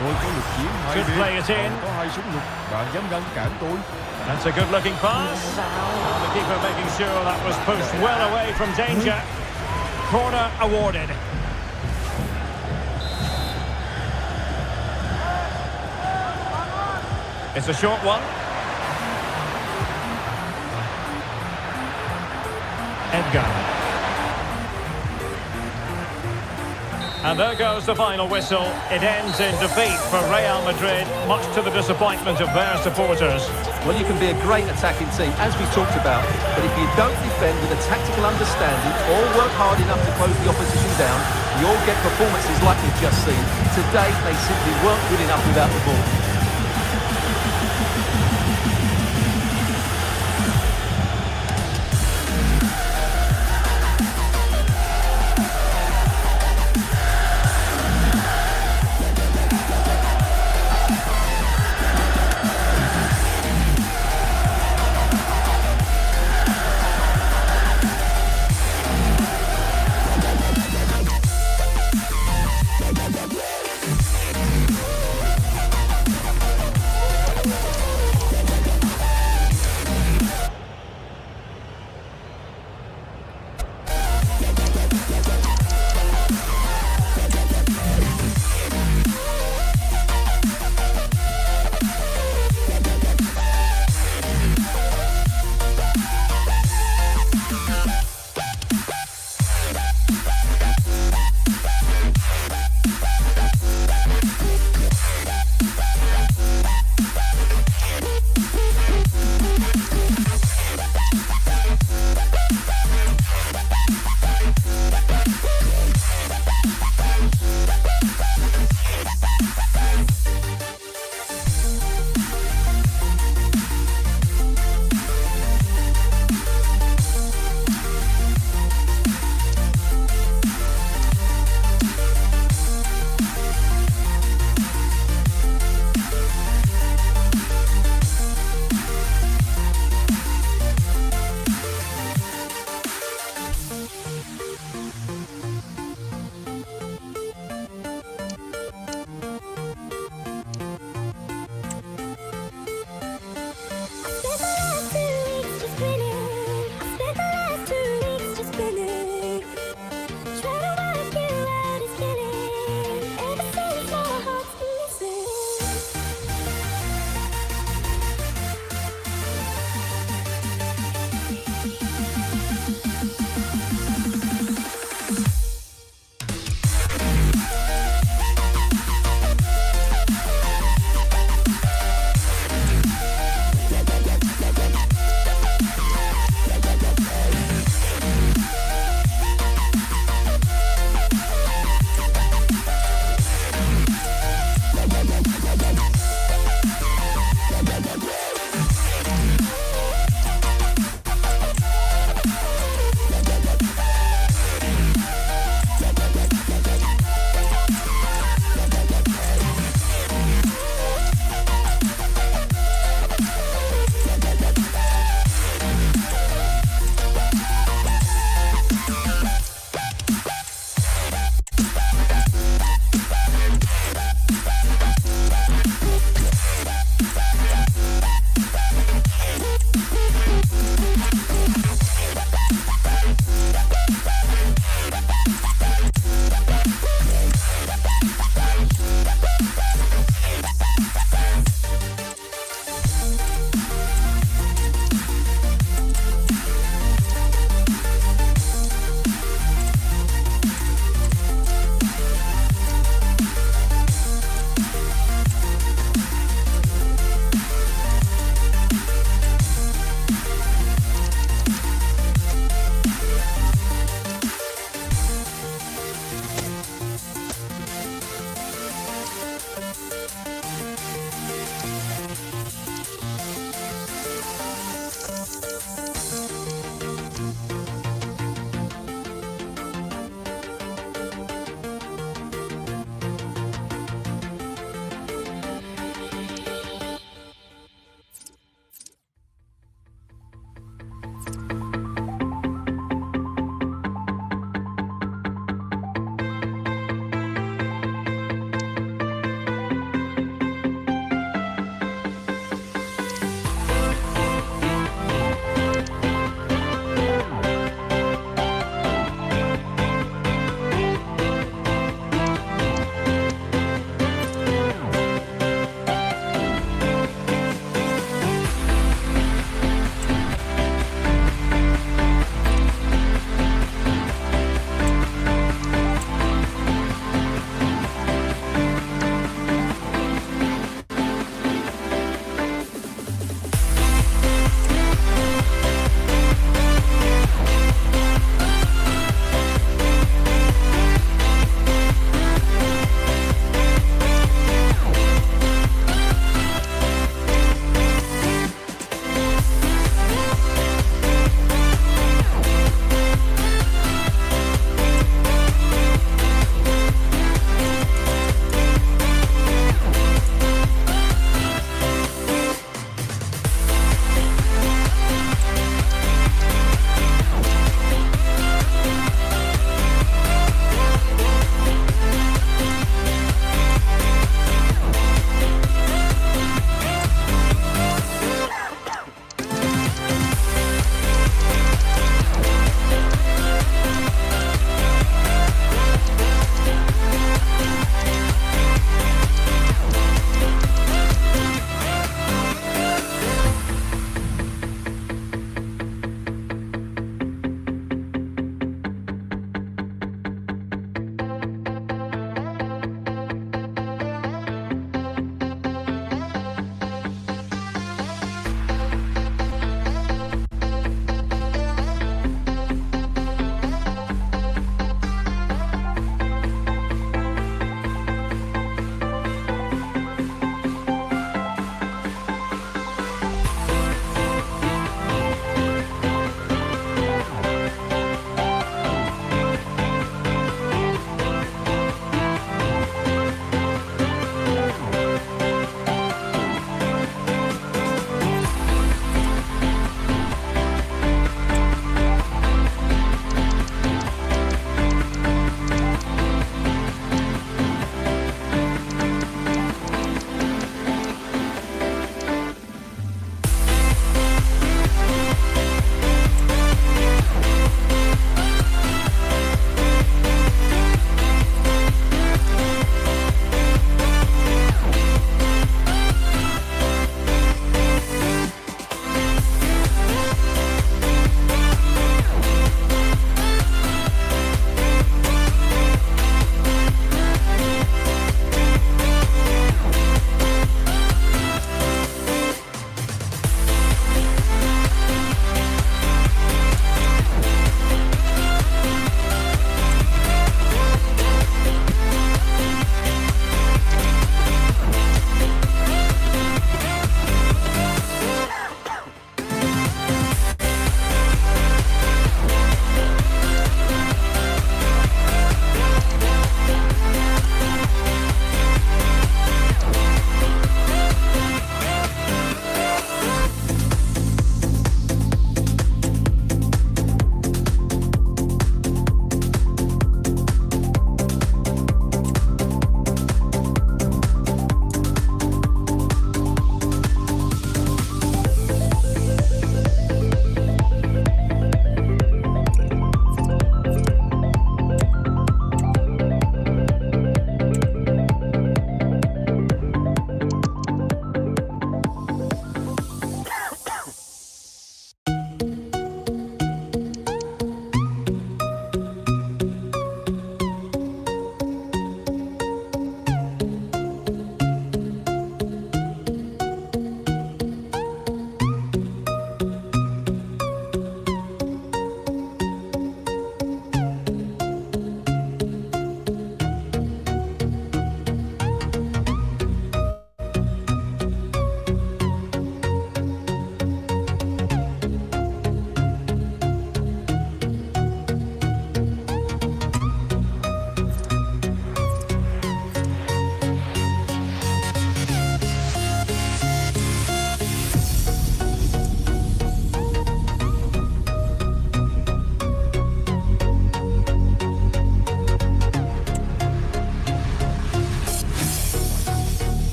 Tôi có lực chiến hay Could play it in. có hai súng lục. Bạn dám ngăn cản tôi? That's a good looking pass. The keeper making sure that was pushed well away from danger. Corner awarded. It's a short one. Edgar. And there goes the final whistle. It ends in defeat for Real Madrid, much to the disappointment of their supporters. Well, you can be a great attacking team, as we talked about, but if you don't defend with a tactical understanding or work hard enough to close the opposition down, you'll get performances like you've just seen. Today, they simply weren't good enough without the ball.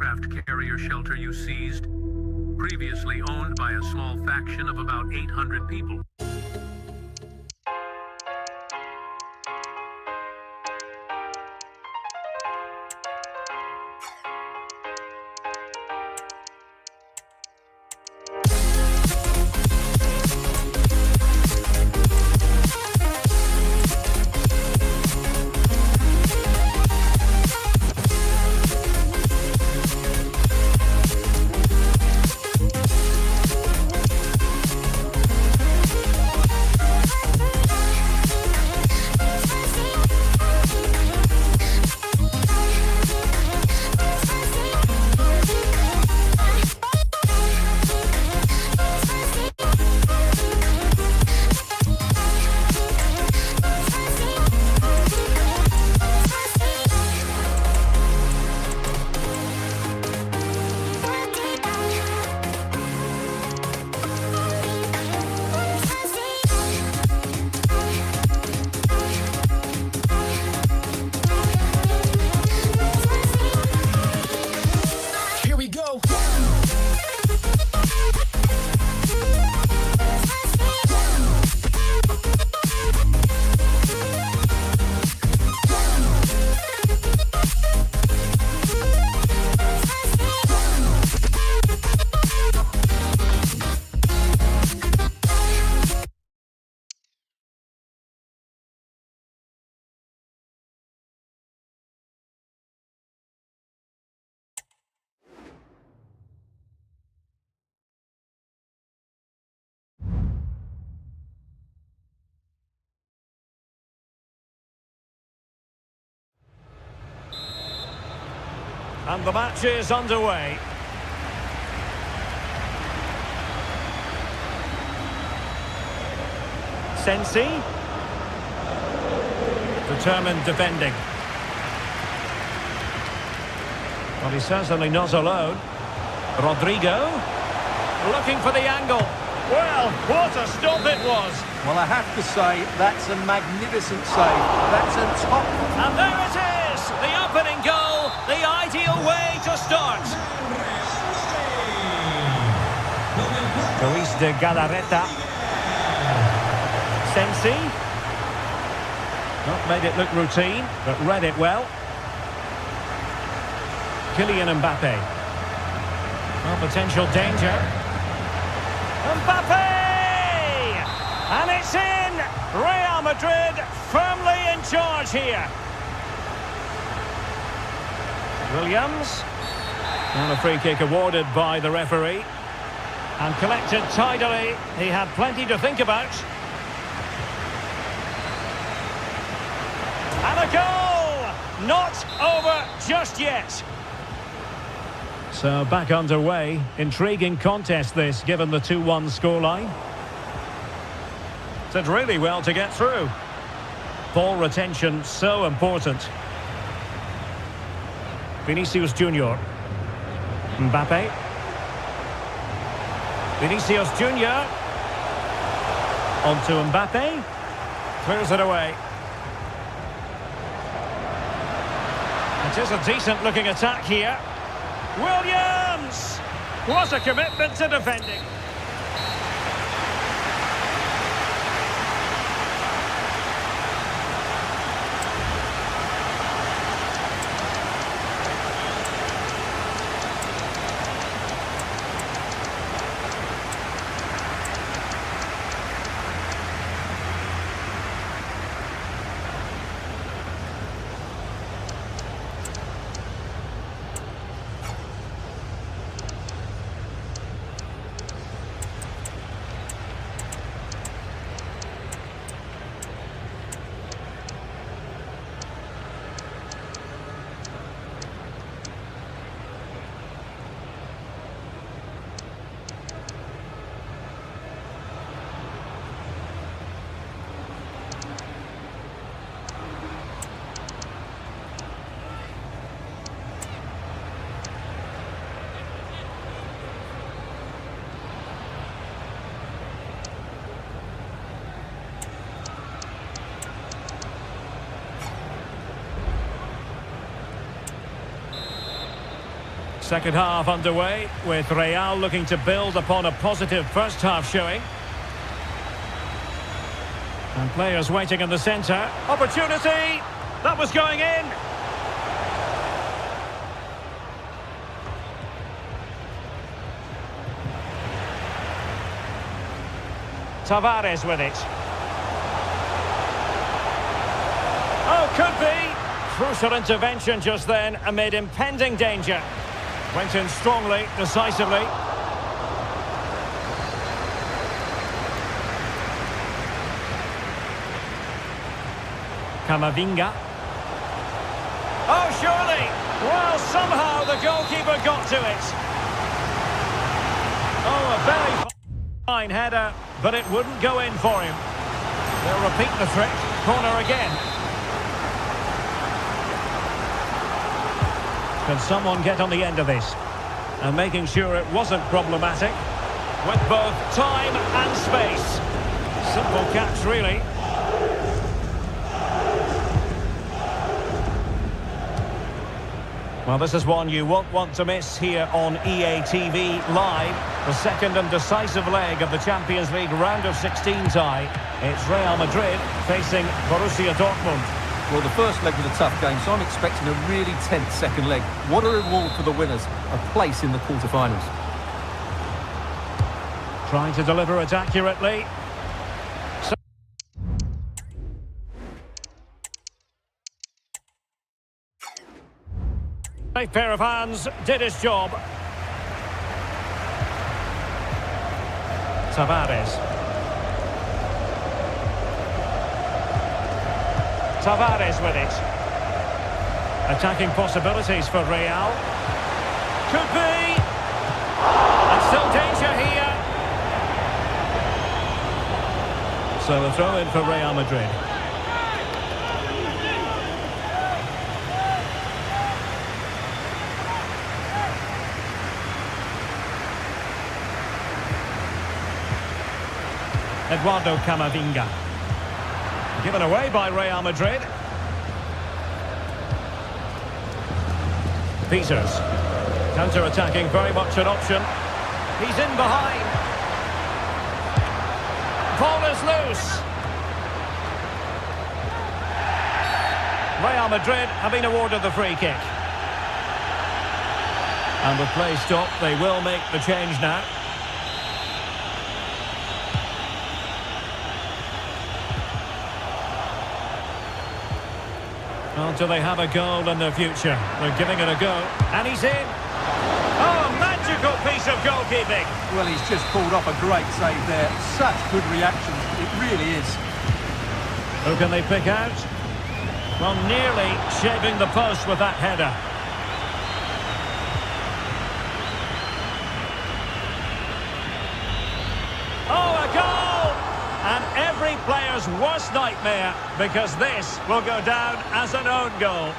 aircraft carrier shelter you seized, previously owned by a small faction of about 800 people. And the match is underway. Sensi. Determined defending. Well, he's certainly not alone. Rodrigo. Looking for the angle. Well, what a stop it was. Well, I have to say, that's a magnificent save. That's a top... And there it is! The opening goal, the ideal way to start. Luis de Galarreta. Sensi. Not made it look routine, but read it well. Kylian Mbappe. Well, potential danger. Mbappe! And it's in! Real Madrid firmly in charge here. Williams. And a free kick awarded by the referee. And collected tidily. He had plenty to think about. And a goal! Not over just yet. So back underway. Intriguing contest this, given the 2-1 scoreline. Did really well to get through. Ball retention so important. Vinicius Junior. Mbappe. Vinicius Junior. On to Mbappe. Clears it away. It is a decent looking attack here. Williams! What a commitment to defending. Second half underway, with Real looking to build upon a positive first half showing. And players waiting in the centre. Opportunity! That was going in! Tavares with it. Oh, could be! Crucial intervention just then amid impending danger. Went in strongly, decisively. Camavinga. Oh, surely! Well, somehow the goalkeeper got to it. Oh, a very fine header, but it wouldn't go in for him. They'll repeat the trick. Corner again. Can someone get on the end of this? And making sure it wasn't problematic. With both time and space. Simple catch, really. Well, this is one you won't want to miss here on EA TV Live. The second and decisive leg of the Champions League round of 16 tie. It's Real Madrid facing Borussia Dortmund. Well, the first leg was a tough game, so I'm expecting a really tense second leg. What a reward for the winners, a place in the quarter-finals. Trying to deliver it accurately. Safe pair of hands, did his job. Tavares. Tavares with it. Attacking possibilities for Real. Could be. And still danger here. So a throw in for Real Madrid. Eduardo Camavinga. Given away by Real Madrid. Peters. Counter-attacking, very much an option. He's in behind. Ball is loose. Real Madrid have been awarded the free kick. And with play stopped, they will make the change now. Well, do they have a goal in the future? They're giving it a go. And he's in. Oh, magical piece of goalkeeping. Well, he's just pulled off a great save there. Such good reaction. It really is. Who can they pick out? Well, nearly shaving the post with that header. Oh, a goal! And every player's worst nightmare, because this will go down as an own goal.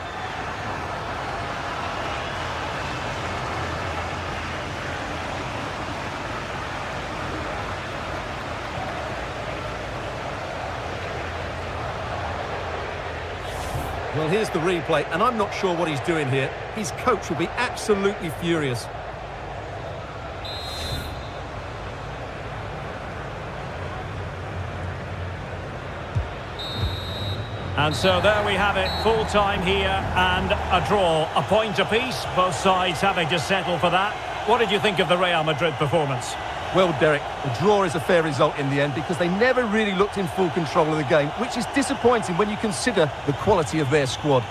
Well, here's the replay, and I'm not sure what he's doing here. His coach will be absolutely furious. And so there we have it, full time here and a draw, a point apiece, both sides having to settle for that. What did you think of the Real Madrid performance? Well, Derek, the draw is a fair result in the end because they never really looked in full control of the game, which is disappointing when you consider the quality of their squad.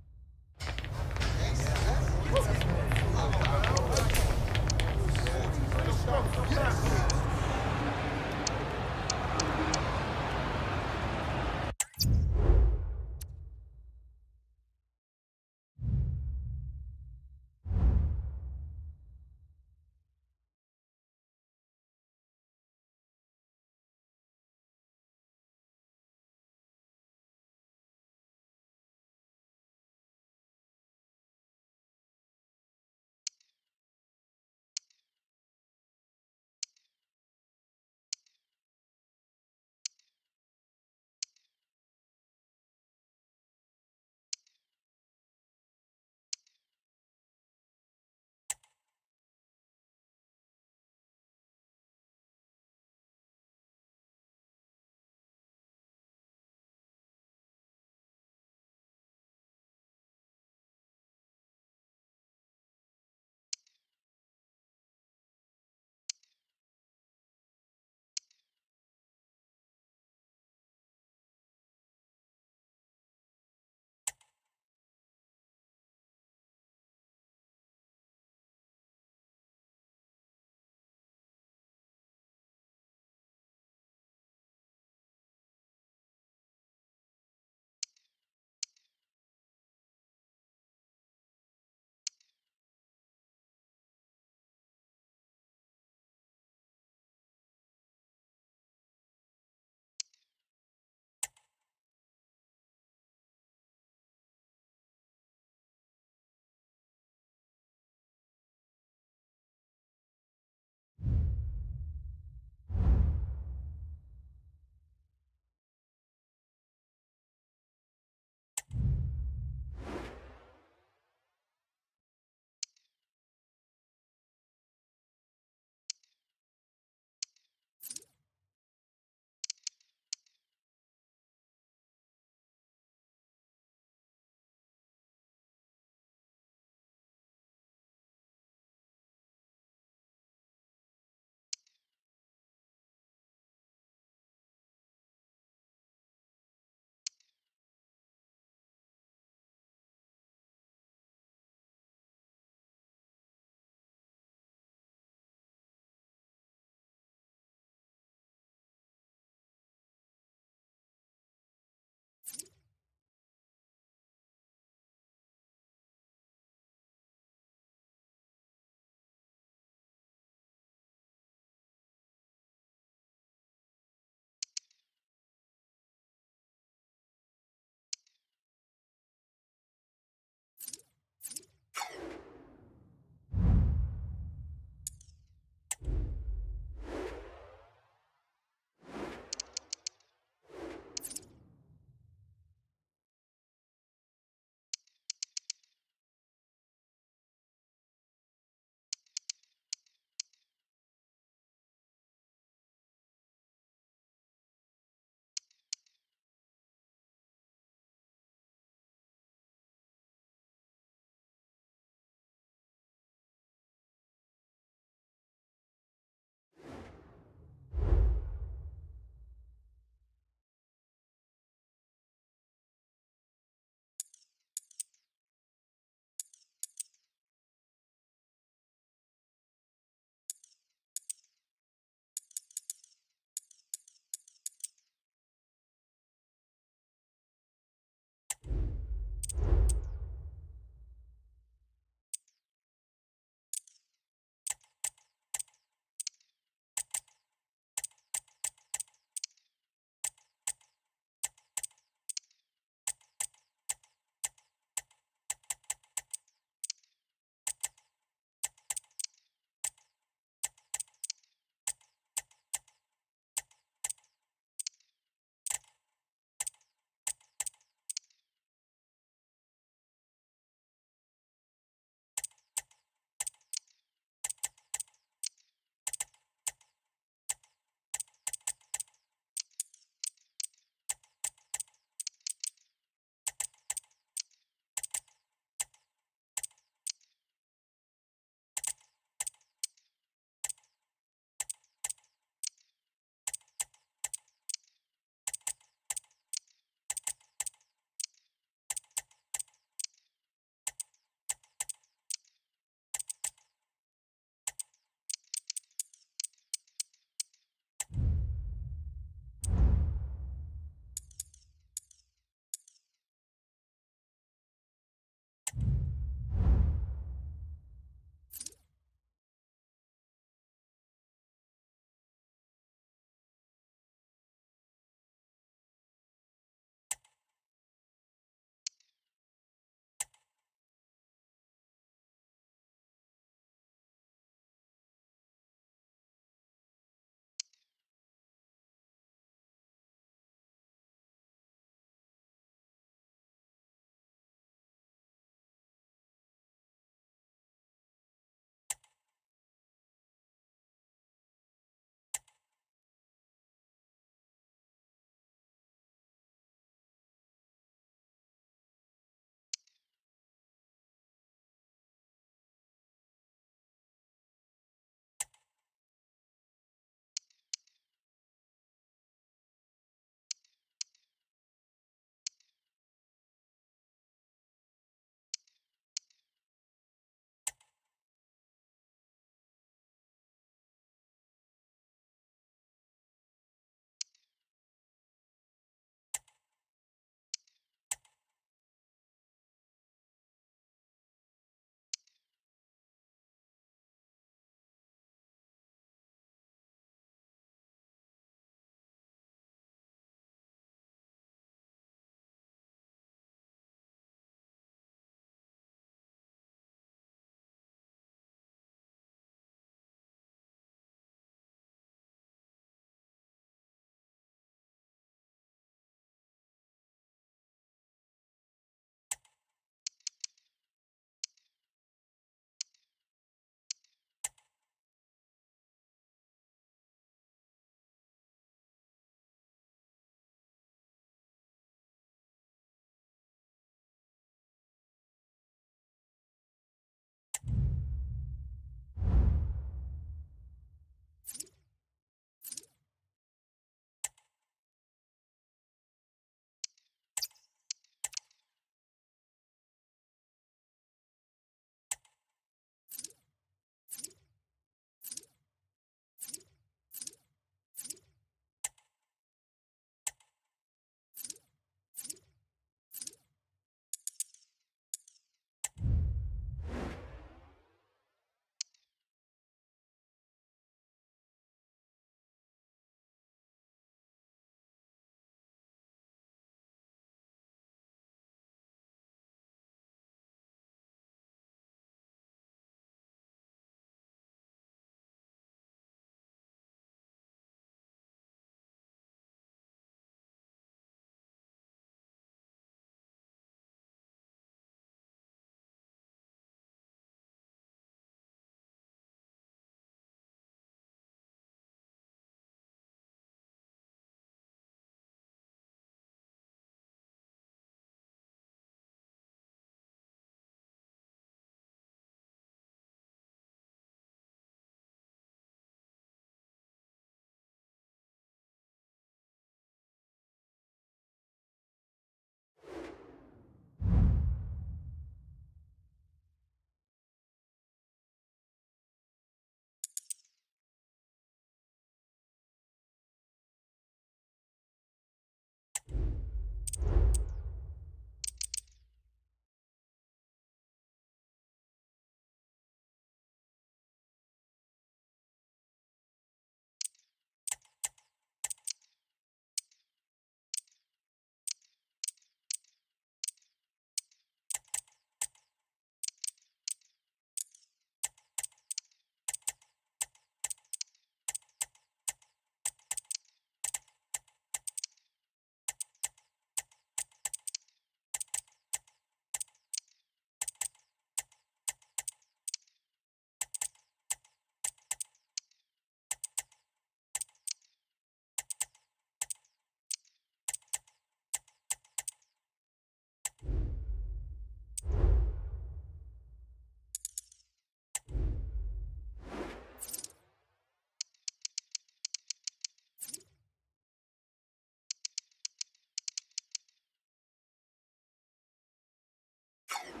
you.